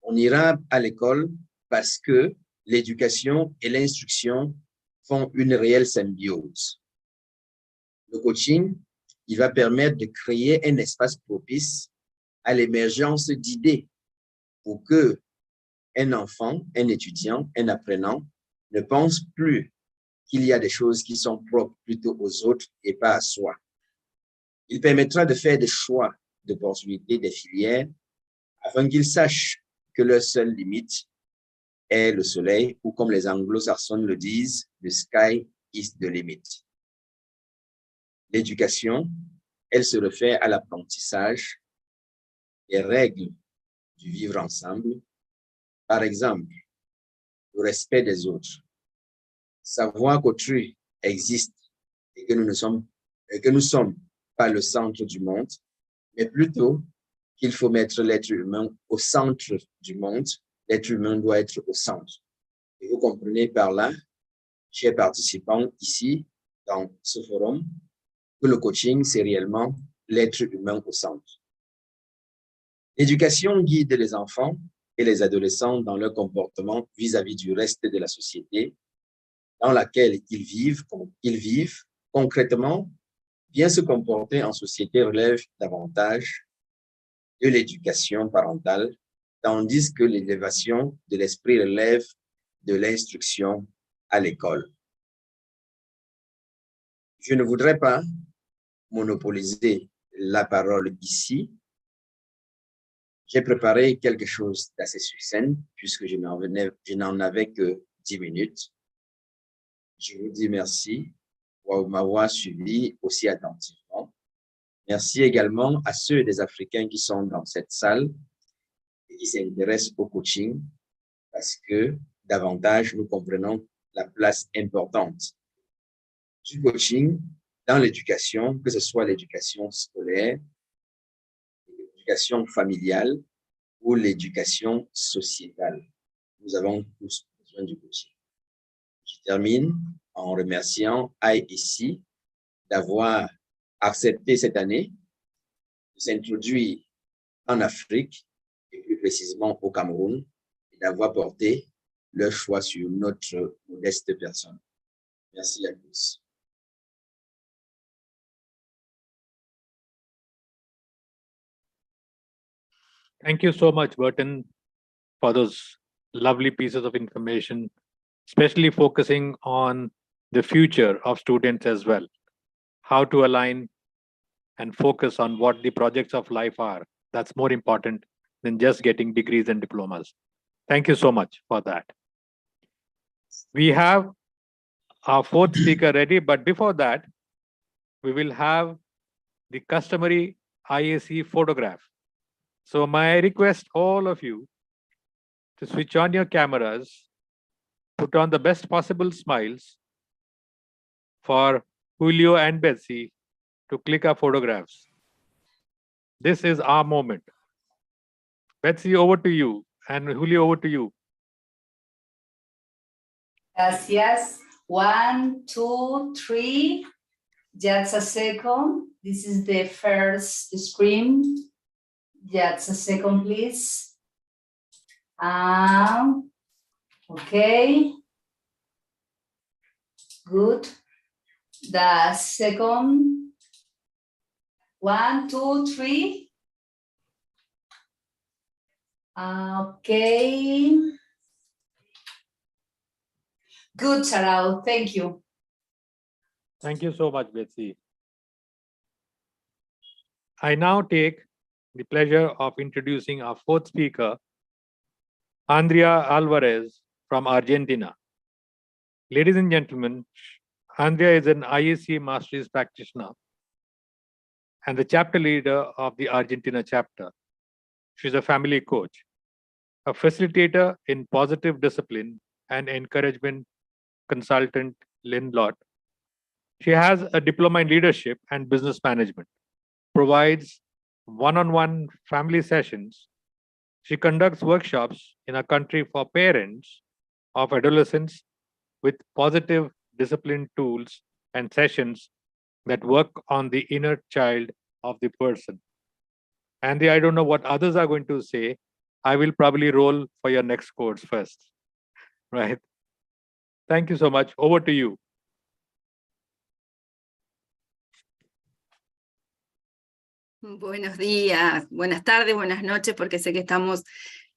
S6: on ira à l'école parce que l'éducation et l'instruction font une réelle symbiose. Le coaching, il va permettre de créer un espace propice à l'émergence d'idées pour que un enfant, un étudiant, un apprenant ne pense plus qu'il y a des choses qui sont propres plutôt aux autres et pas à soi. Il permettra de faire des choix d'opportunités des filières afin qu'ils sachent que leur seule limite est le soleil ou comme les anglo-saxons le disent, the sky is the limit. L'éducation, elle se réfère à l'apprentissage des règles du vivre ensemble. Par exemple, le respect des autres, savoir qu'autrui existe et que nous ne sommes pas le centre du monde, mais plutôt qu'il faut mettre l'être humain au centre du monde. L'être humain doit être au centre. Et vous comprenez par là, chers participants ici, dans ce forum, que le coaching, c'est réellement l'être humain au centre. L'éducation guide les enfants et les adolescents dans leur comportement vis-à-vis du reste de la société dans laquelle ils vivent, Concrètement, bien se comporter en société relève davantage de l'éducation parentale, tandis que l'élévation de l'esprit relève de l'instruction à l'école. Je ne voudrais pas monopoliser la parole ici. J'ai préparé quelque chose d'assez succinct puisque je n'en avais que 10 minutes. Je vous dis merci pour m'avoir suivi aussi attentivement. Merci également à ceux des Africains qui sont dans cette salle et qui s'intéressent au coaching parce que davantage nous comprenons la place importante du coaching dans l'éducation, que ce soit l'éducation scolaire, l'éducation familiale ou l'éducation sociétale. Nous avons tous besoin du coaching. Je termine en remerciant IEC d'avoir accepté cette année de s'introduire en Afrique et plus précisément au Cameroun et d'avoir porté leur choix sur notre modeste personne. Merci à tous.
S3: Thank you so much, Burton, for those lovely pieces of information, especially focusing on the future of students as well, how to align and focus on what the projects of life are. That's more important than just getting degrees and diplomas. Thank you so much for that. We have our fourth speaker ready, but before that, we will have the customary IAC photograph. So my request all of you to switch on your cameras, put on the best possible smiles for Julio and Betsy to click our photographs. This is our moment. Betsy, over to you, and Julio, over to you.
S7: Gracias. 1, 2, 3. Just a second. This is the first screen. Just a second, please. Okay. Good. The second. 1, 2, 3. Okay. Good, Sarao. Thank you.
S3: Thank you so much, Betsy. I now take the pleasure of introducing our fourth speaker, Andrea Alvarez from Argentina. Ladies and gentlemen, Andrea is an IAC Masteries practitioner and the chapter leader of the Argentina chapter. She's a family coach, a facilitator in positive discipline and encouragement consultant, Lynn-Lott. She has a diploma in leadership and business management, provides one-on-one family sessions. She conducts workshops in our country for parents of adolescents with positive discipline tools and sessions that work on the inner child of the person. Andy, I don't know what others are going to say. I will probably roll for your next course first, right? Thank you so much. Over to you.
S8: Buenos días, buenas tardes, buenas noches, porque sé que estamos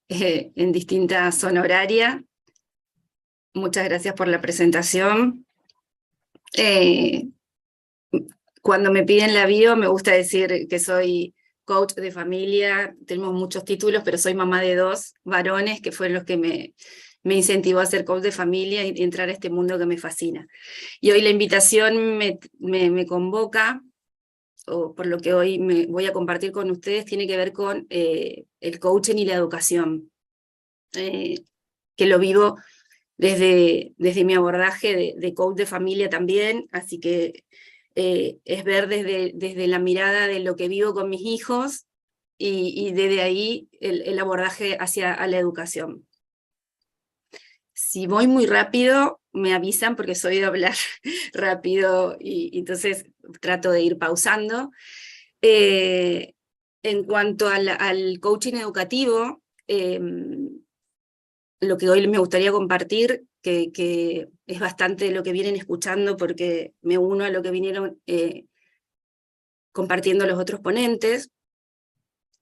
S8: en distinta zona horaria. Muchas gracias por la presentación. Cuando me piden la bio, me gusta decir que soy coach de familia. Tenemos muchos títulos, pero soy mamá de 2 varones, que fueron los que me incentivó a ser coach de familia y entrar a este mundo que me fascina. Y hoy la invitación me convoca, o por lo que hoy me voy a compartir con ustedes, tiene que ver con el coaching y la educación, que lo vivo desde mi abordaje de coach de familia también, así que es ver desde la mirada de lo que vivo con mis hijos y desde ahí el abordaje hacia la educación. Si voy muy rápido, me avisan porque soy de hablar rápido y entonces trato de ir pausando. En cuanto al coaching educativo, lo que hoy me gustaría compartir, que es bastante lo que vienen escuchando, porque me uno a lo que vinieron compartiendo los otros ponentes.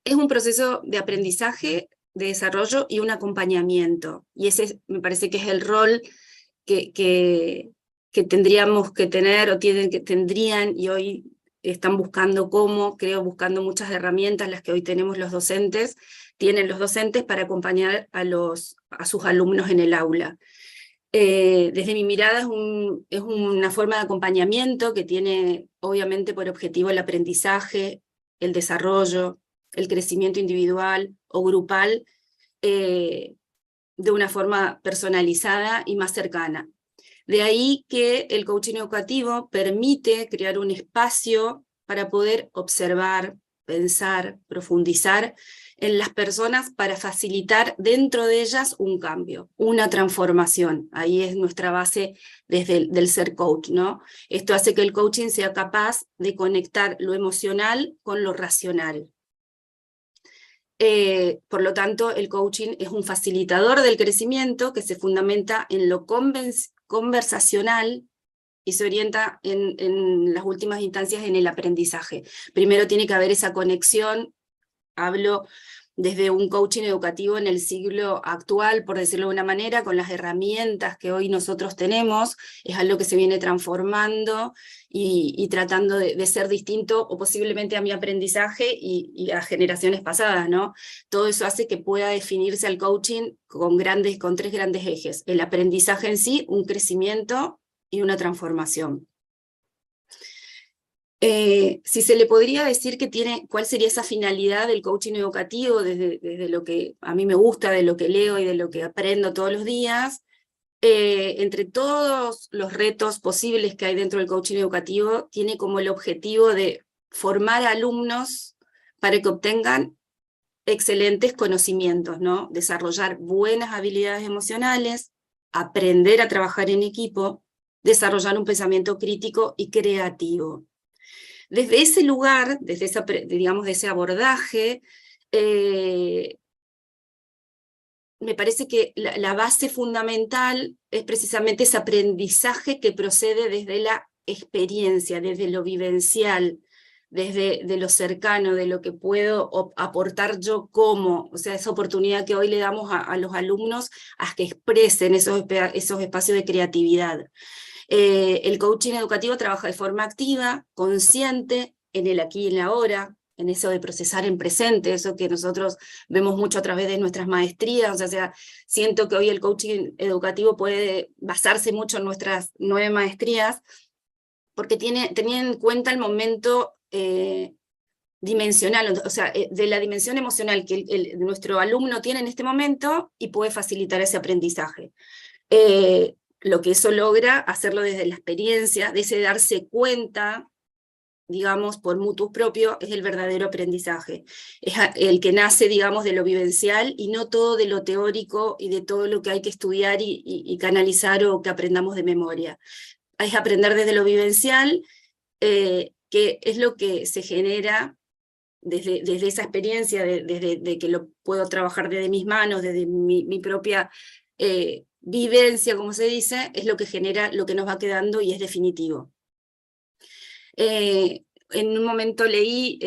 S8: Es un proceso de aprendizaje, de desarrollo y un acompañamiento. Y ese me parece que es el rol que tendríamos que tener, o tendrían, y hoy están buscando cómo, creo, buscando muchas herramientas, las que hoy tenemos los docentes, tienen los docentes para acompañar a sus alumnos en el aula. Desde mi mirada es una forma de acompañamiento que tiene obviamente por objetivo el aprendizaje, el desarrollo, el crecimiento individual o grupal, de una forma personalizada y más cercana. De ahí que el coaching educativo permite crear un espacio para poder observar, pensar, profundizar en las personas para facilitar dentro de ellas un cambio, una transformación. Ahí es nuestra base desde del ser coach, ¿no? Esto hace que el coaching sea capaz de conectar lo emocional con lo racional. Por lo tanto, el coaching es un facilitador del crecimiento que se fundamenta en lo conversacional y se orienta en las últimas instancias en el aprendizaje. Primero tiene que haber esa conexión, hablo desde un coaching educativo en el siglo actual, por decirlo de una manera, con las herramientas que hoy nosotros tenemos, es algo que se viene transformando y tratando de ser distinto, o posiblemente a mi aprendizaje y a generaciones pasadas, ¿no? Todo eso hace que pueda definirse el coaching con tres grandes ejes: el aprendizaje en sí, un crecimiento y una transformación. Si se le podría decir cuál sería esa finalidad del coaching educativo desde lo que a mí me gusta, de lo que leo y de lo que aprendo todos los días, entre todos los retos posibles que hay dentro del coaching educativo, tiene como el objetivo de formar alumnos para que obtengan excelentes conocimientos, ¿no? Desarrollar buenas habilidades emocionales, aprender a trabajar en equipo, desarrollar un pensamiento crítico y creativo. Desde ese lugar, desde ese abordaje, me parece que la base fundamental es precisamente ese aprendizaje que procede desde la experiencia, desde lo vivencial, desde lo cercano, de lo que puedo aportar yo o sea, esa oportunidad que hoy le damos a los alumnos a que expresen esos espacios de creatividad. El coaching educativo trabaja de forma activa, consciente, en el aquí y en la ahora, en eso de procesar en presente, eso que nosotros vemos mucho a través de nuestras maestrías. O sea, siento que hoy el coaching educativo puede basarse mucho en nuestras 9 maestrías, porque tenía en cuenta el momento dimensional, o sea, de la dimensión emocional que nuestro alumno tiene en este momento, y puede facilitar ese aprendizaje. Lo que eso logra, hacerlo desde la experiencia, de ese darse cuenta, digamos, por mutuo propio, es el verdadero aprendizaje. Es el que nace, digamos, de lo vivencial, y no todo de lo teórico y de todo lo que hay que estudiar y canalizar o que aprendamos de memoria. Es aprender desde lo vivencial, que es lo que se genera desde esa experiencia, desde que lo puedo trabajar desde mis manos, desde mi propia vivencia, como se dice, es lo que genera lo que nos va quedando y es definitivo. En un momento leí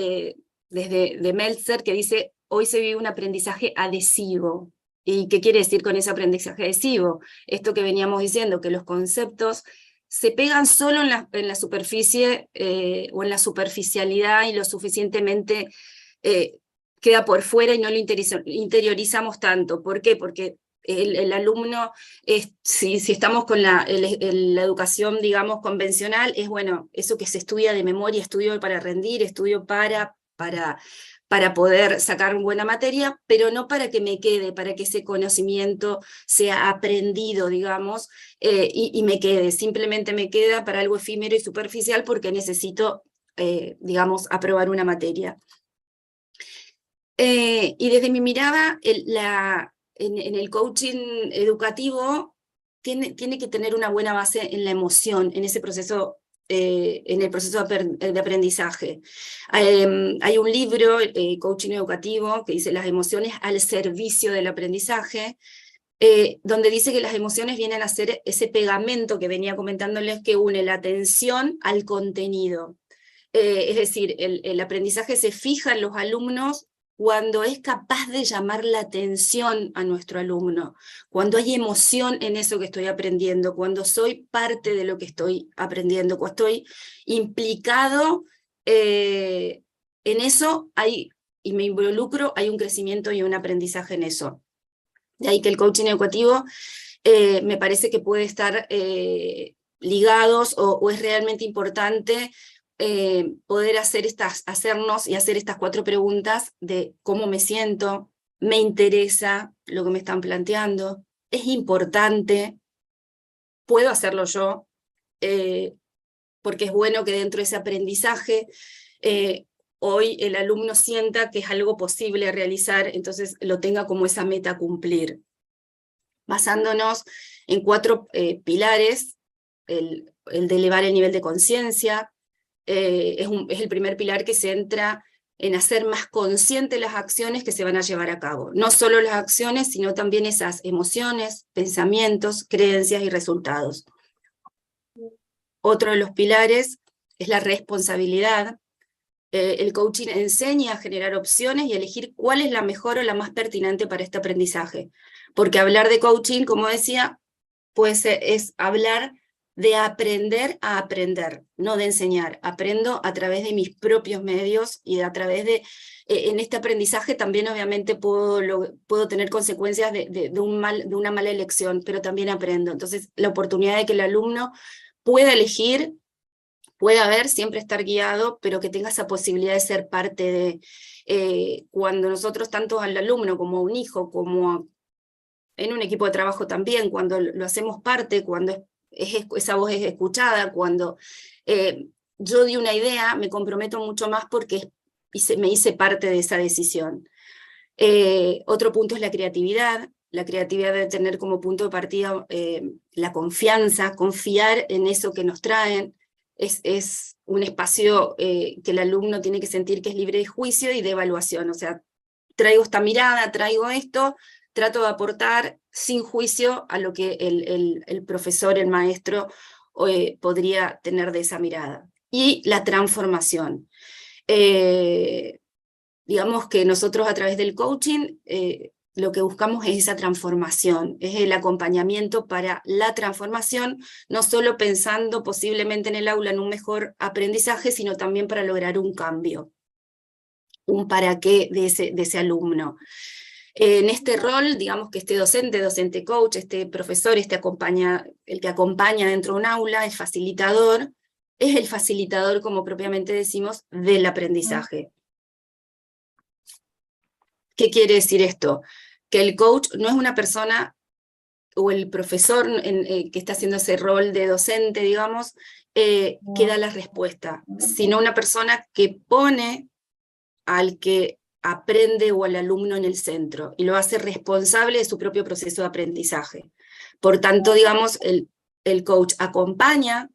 S8: de Meltzer que dice: hoy se vive un aprendizaje adhesivo. ¿Y qué quiere decir con ese aprendizaje adhesivo? Esto que veníamos diciendo, que los conceptos se pegan solo en la superficie o en la superficialidad, y lo suficientemente queda por fuera y no lo interiorizamos tanto. ¿Por qué? Porque el alumno, si estamos con la educación, digamos, convencional, es bueno, eso que se estudia de memoria, estudio para rendir, estudio para poder sacar buena materia, pero no para que me quede, para que ese conocimiento sea aprendido, digamos, y me quede, simplemente me queda para algo efímero y superficial porque necesito, digamos, aprobar una materia. Y desde mi mirada, en el coaching educativo tiene que tener una buena base en la emoción, en ese proceso, en el proceso de aprendizaje. Hay un libro, Coaching Educativo, que dice: las emociones al servicio del aprendizaje. donde dice que las emociones vienen a ser ese pegamento que venía comentándoles que une la atención al contenido. Es decir, el aprendizaje se fija en los alumnos cuando es capaz de llamar la atención a nuestro alumno, cuando hay emoción en eso que estoy aprendiendo, cuando soy parte de lo que estoy aprendiendo, cuando estoy implicado en eso, y me involucro, hay un crecimiento y un aprendizaje en eso. De ahí que el coaching educativo me parece que puede estar ligados o es realmente importante poder hacernos y hacer estas 4 preguntas de cómo me siento, me interesa lo que me están planteando, es importante, puedo hacerlo yo, porque es bueno que dentro de ese aprendizaje hoy el alumno sienta que es algo posible realizar, entonces lo tenga como esa meta a cumplir. Basándonos en 4 pilares, el de elevar el nivel de conciencia, es el primer pilar que se centra en hacer más conscientes las acciones que se van a llevar a cabo. No solo las acciones, sino también esas emociones, pensamientos, creencias y resultados. Otro de los pilares es la responsabilidad. El coaching enseña a generar opciones y elegir cuál es la mejor o la más pertinente para este aprendizaje. Porque hablar de coaching, como decía, pues es hablar de aprender a aprender, no de enseñar. Aprendo a través de mis propios medios y a través de, en este aprendizaje también obviamente puedo tener consecuencias de una mala elección, pero también aprendo. Entonces la oportunidad de que el alumno pueda elegir, pueda ver, siempre estar guiado, pero que tenga esa posibilidad de ser parte de, cuando nosotros, tanto al alumno como a un hijo, como en un equipo de trabajo también, cuando lo hacemos parte, cuando esa voz es escuchada, cuando yo di una idea, me comprometo mucho más porque me hice parte de esa decisión. Otro punto es la creatividad. La creatividad debe tener como punto de partida la confianza, confiar en eso que nos traen. Es un espacio que el alumno tiene que sentir que es libre de juicio y de evaluación. O sea, traigo esta mirada, traigo esto, trato de aportar sin juicio a lo que el profesor, el maestro, podría tener de esa mirada. Y la transformación. Digamos que nosotros a través del coaching lo que buscamos es esa transformación, es el acompañamiento para la transformación, no solo pensando posiblemente en el aula en un mejor aprendizaje, sino también para lograr un cambio, un para qué de ese alumno. En este rol, digamos que este docente coach, este profesor, el que acompaña dentro de un aula, es el facilitador, como propiamente decimos, del aprendizaje. ¿Qué quiere decir esto? Que el coach no es una persona, o el profesor que está haciendo ese rol de docente, digamos, que da la respuesta, sino una persona que pone al que aprende o al alumno en el centro, y lo hace responsable de su propio proceso de aprendizaje. Por tanto, digamos, el coach acompaña,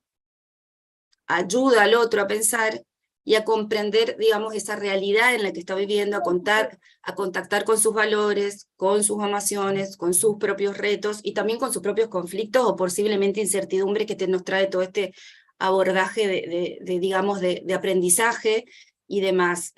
S8: ayuda al otro a pensar y a comprender, digamos, esa realidad en la que está viviendo, a contactar con sus valores, con sus emociones, con sus propios retos, y también con sus propios conflictos o posiblemente incertidumbre que nos trae todo este abordaje digamos, de aprendizaje y demás.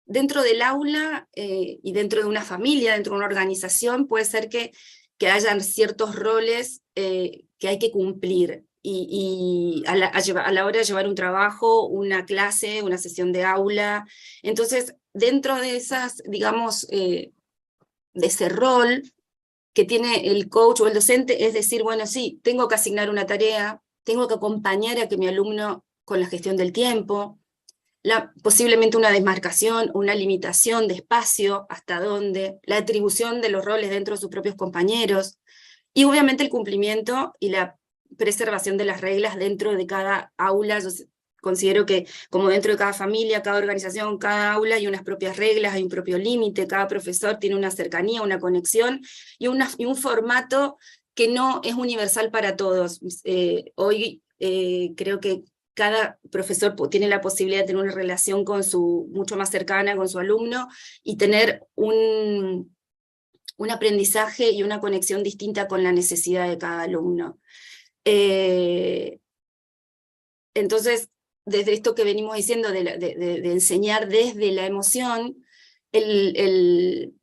S8: Dentro del aula y dentro de una familia, dentro de una organización, puede ser que hayan ciertos roles que hay que cumplir, y a la hora de llevar un trabajo, una clase, una sesión de aula. Entonces, dentro de esas, digamos, de ese rol que tiene el coach o el docente, es decir, bueno, sí, tengo que asignar una tarea, tengo que acompañar a que mi alumno con la gestión del tiempo, posiblemente una desmarcación, una limitación de espacio, hasta dónde, la atribución de los roles dentro de sus propios compañeros, y obviamente el cumplimiento y la preservación de las reglas dentro de cada aula. Yo considero que como dentro de cada familia, cada organización, cada aula hay unas propias reglas, hay un propio límite, cada profesor tiene una cercanía, una conexión y un formato que no es universal para todos. Hoy creo que cada profesor tiene la posibilidad de tener una relación mucho más cercana con su alumno y tener un aprendizaje y una conexión distinta con la necesidad de cada alumno. Entonces, desde esto que venimos diciendo de enseñar desde la emoción, el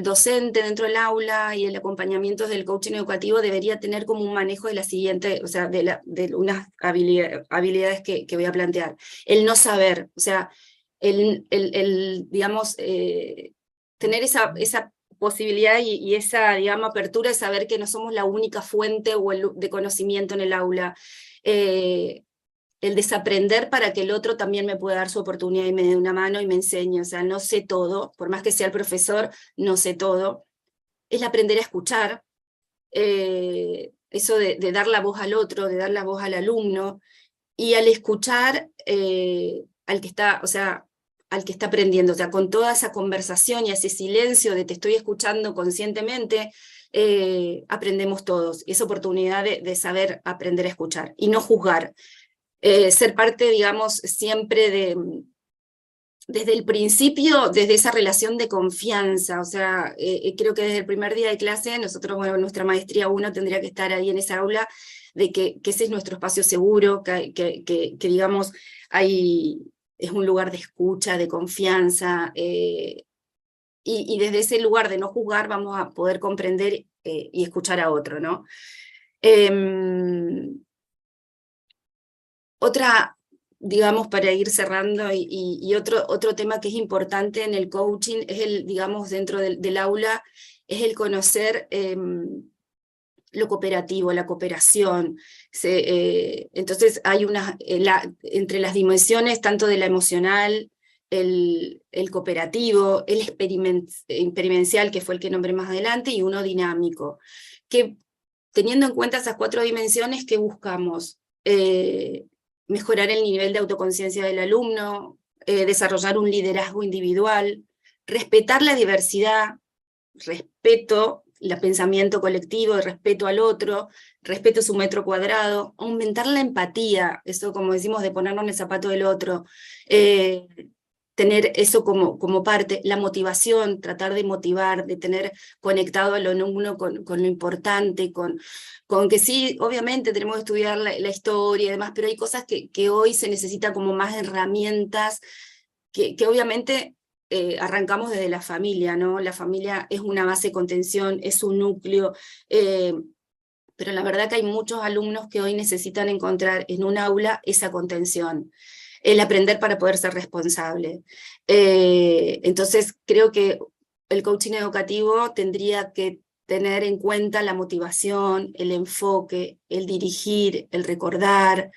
S8: docente dentro del aula y el acompañamiento del coaching educativo debería tener como un manejo de la siguiente, o sea, de unas habilidades que voy a plantear. El no saber, o sea, digamos, tener esa posibilidad y esa, digamos, apertura de saber que no somos la única fuente de conocimiento en el aula. El desaprender para que el otro también me pueda dar su oportunidad y me dé una mano y me enseñe. O sea, no sé todo, por más que sea el profesor, no sé todo. Es aprender a escuchar, eso de dar la voz al otro, de dar la voz al alumno, y al escuchar al que está, o sea, al que está aprendiendo, o sea, con toda esa conversación y ese silencio de te estoy escuchando conscientemente, aprendemos todos. Y esa oportunidad de saber aprender a escuchar y no juzgar. Ser parte, digamos, siempre desde el principio, desde esa relación de confianza, o sea, creo que desde el primer día de clase, nosotros, bueno, nuestra maestría 1 tendría que estar ahí en esa aula, de que ese es nuestro espacio seguro, que digamos, es un lugar de escucha, de confianza, y desde ese lugar de no juzgar vamos a poder comprender y escuchar a otro, ¿no? Otra, digamos, para ir cerrando, y otro tema que es importante en el coaching, es digamos, dentro del aula, es el conocer lo cooperativo, la cooperación. Entonces hay entre las dimensiones, tanto de la emocional, el cooperativo, el experiencial, que fue el que nombré más adelante, y uno dinámico, que teniendo en cuenta esas 4 dimensiones, ¿qué buscamos? Mejorar el nivel de autoconciencia del alumno, desarrollar un liderazgo individual, respetar la diversidad, respeto el pensamiento colectivo, el respeto al otro, respeto a su metro cuadrado, aumentar la empatía, eso como decimos de ponernos en el zapato del otro, tener eso como parte, la motivación, tratar de motivar, de tener conectado al alumno con lo importante, con que sí, obviamente tenemos que estudiar la historia y demás, pero hay cosas que hoy se necesitan como más herramientas, que obviamente arrancamos desde la familia, ¿no? La familia es una base de contención, es un núcleo, pero la verdad que hay muchos alumnos que hoy necesitan encontrar en un aula esa contención, el aprender para poder ser responsable. Entonces creo que el coaching educativo tendría que tener en cuenta la motivación, el enfoque, el dirigir, el recordar,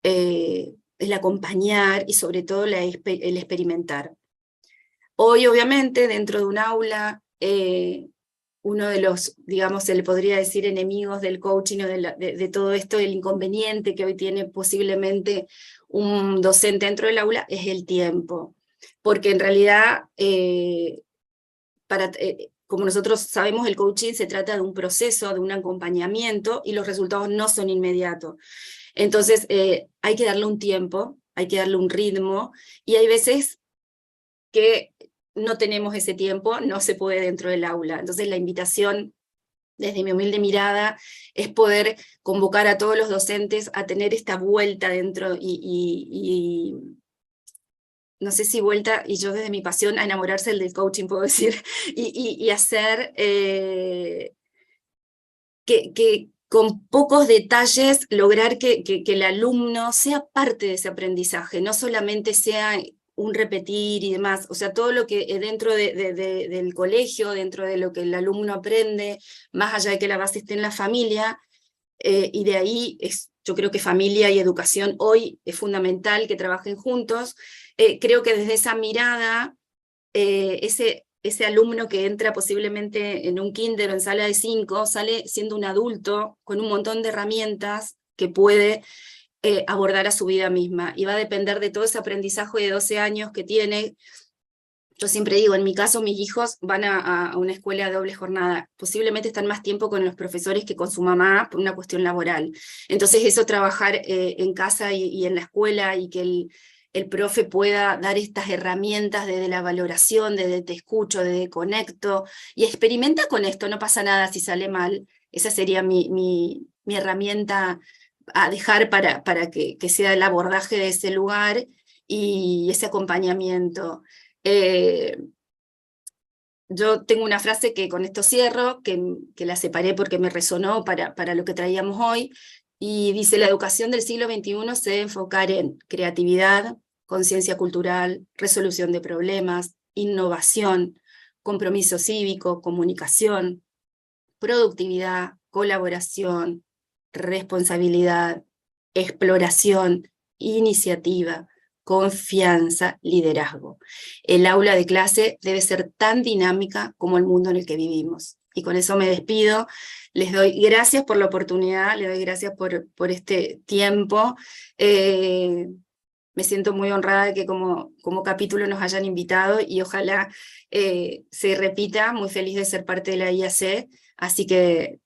S8: el acompañar y sobre todo el experimentar. Hoy, obviamente, dentro de un aula, uno de los, digamos, se le podría decir enemigos del coaching o de todo esto, el inconveniente que hoy tiene posiblemente un docente dentro del aula, es el tiempo. Porque en realidad, como nosotros sabemos, el coaching se trata de un proceso, de un acompañamiento, y los resultados no son inmediatos. Entonces, hay que darle un tiempo, hay que darle un ritmo, y hay veces que no tenemos ese tiempo, no se puede dentro del aula. Entonces la invitación, desde mi humilde mirada, es poder convocar a todos los docentes a tener esta vuelta dentro y no sé si vuelta, y yo desde mi pasión a enamorarse del coaching, puedo decir, y hacer que con pocos detalles lograr que el alumno sea parte de ese aprendizaje, no solamente sea un repetir y demás, o sea, todo lo que dentro del colegio, dentro de lo que el alumno aprende, más allá de que la base esté en la familia, y de ahí yo creo que familia y educación hoy es fundamental que trabajen juntos. Creo que desde esa mirada, ese alumno que entra posiblemente en un kinder o en sala de 5, sale siendo un adulto con un montón de herramientas que puede abordar a su vida misma, y va a depender de todo ese aprendizaje de 12 años que tiene. Yo siempre digo, en mi caso mis hijos van a una escuela de doble jornada, posiblemente están más tiempo con los profesores que con su mamá por una cuestión laboral. Entonces eso, trabajar en casa y en la escuela, y que el profe pueda dar estas herramientas de la valoración, de te escucho, de conecto, y experimenta con esto, no pasa nada si sale mal. Esa sería mi herramienta a dejar para que sea el abordaje de ese lugar y ese acompañamiento. Yo tengo una frase que con esto cierro, que la separé porque me resonó para lo que traíamos hoy, y dice: la educación del siglo XXI se debe enfocar en creatividad, conciencia cultural, resolución de problemas, innovación, compromiso cívico, comunicación, productividad, colaboración, responsabilidad, exploración, iniciativa, confianza, liderazgo. El aula de clase debe ser tan dinámica como el mundo en el que vivimos. Y con eso me despido. Les doy gracias por la oportunidad, les doy gracias por este tiempo. Me siento muy honrada de que como capítulo nos hayan invitado y ojalá se repita, muy feliz de ser parte de la IAC. Así que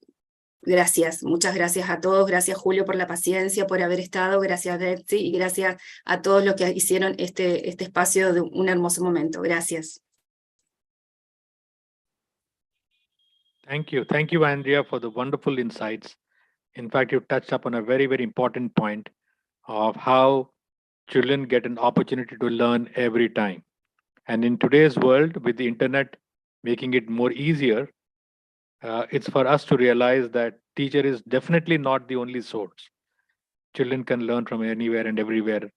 S8: gracias, muchas gracias a todos, gracias Julio por la paciencia, por haber estado, gracias Betsy y gracias a todos los que hicieron este espacio de un hermoso momento. Gracias.
S3: Thank you, Andrea, for the wonderful insights. In fact, you touched upon a very, very important point of how children get an opportunity to learn every time. And in today's world, with the internet making it more easier, it's for us to realize that teacher is definitely not the only source. Children can learn from anywhere and everywhere.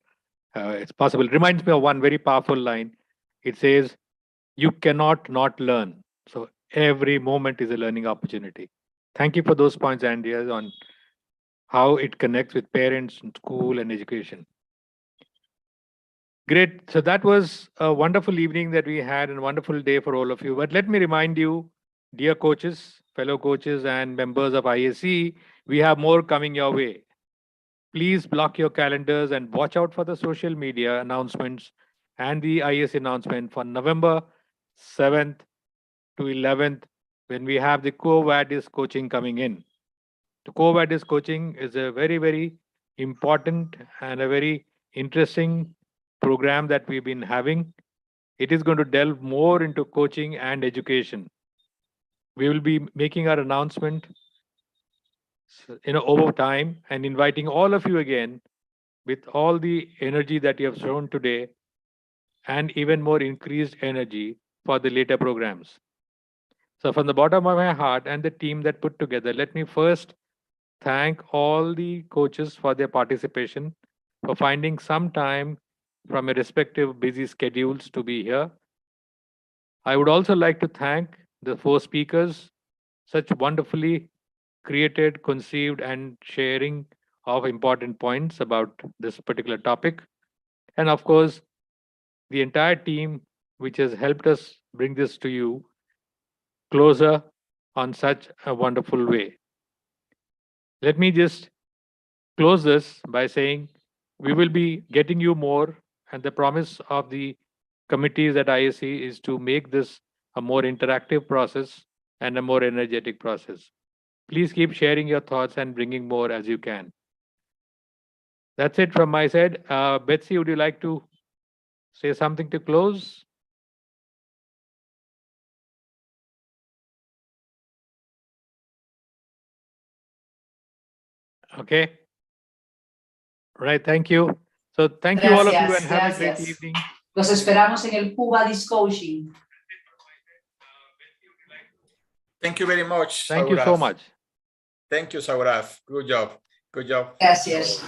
S3: It's possible. It reminds me of one very powerful line. It says, you cannot not learn. So every moment is a learning opportunity. Thank you for those points, Andrea, on how it connects with parents and school and education. Great. So that was a wonderful evening that we had and a wonderful day for all of you. But let me remind you, dear coaches, fellow coaches and members of IAC, we have more coming your way. Please block your calendars and watch out for the social media announcements and the IAC announcement for November 7th to 11th when we have the Co-Vadis coaching coming in. The Co-Vadis coaching is a very, very important and a very interesting program that we've been having. It is going to delve more into coaching and education. We will be making our announcement over time and inviting all of you again with all the energy that you have shown today and even more increased energy for the later programs. So from the bottom of my heart and the team that put together, let me first thank all the coaches for their participation, for finding some time from your respective busy schedules to be here. I would also like to thank the 4 speakers, such wonderfully created, conceived, and sharing of important points about this particular topic. And of course, the entire team, which has helped us bring this to you closer on such a wonderful way. Let me just close this by saying we will be getting you more, and the promise of the committees at IAC is to make this a more interactive process and a more energetic process. Please keep sharing your thoughts and bringing more as you can. That's it from my side. Betsy, would you like to say something to close? Okay. Right, thank you. So thank you all of you and have a great evening.
S7: Los esperamos en el Co-Vadis Coaching.
S9: Thank you very much.
S3: Thank you so much.
S9: Thank you, Sauraf. Good job. Good job.
S7: Gracias.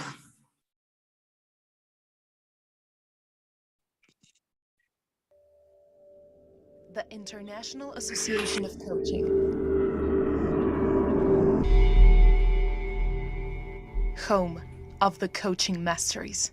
S1: The International Association of Coaching. Home of the Coaching Masteries.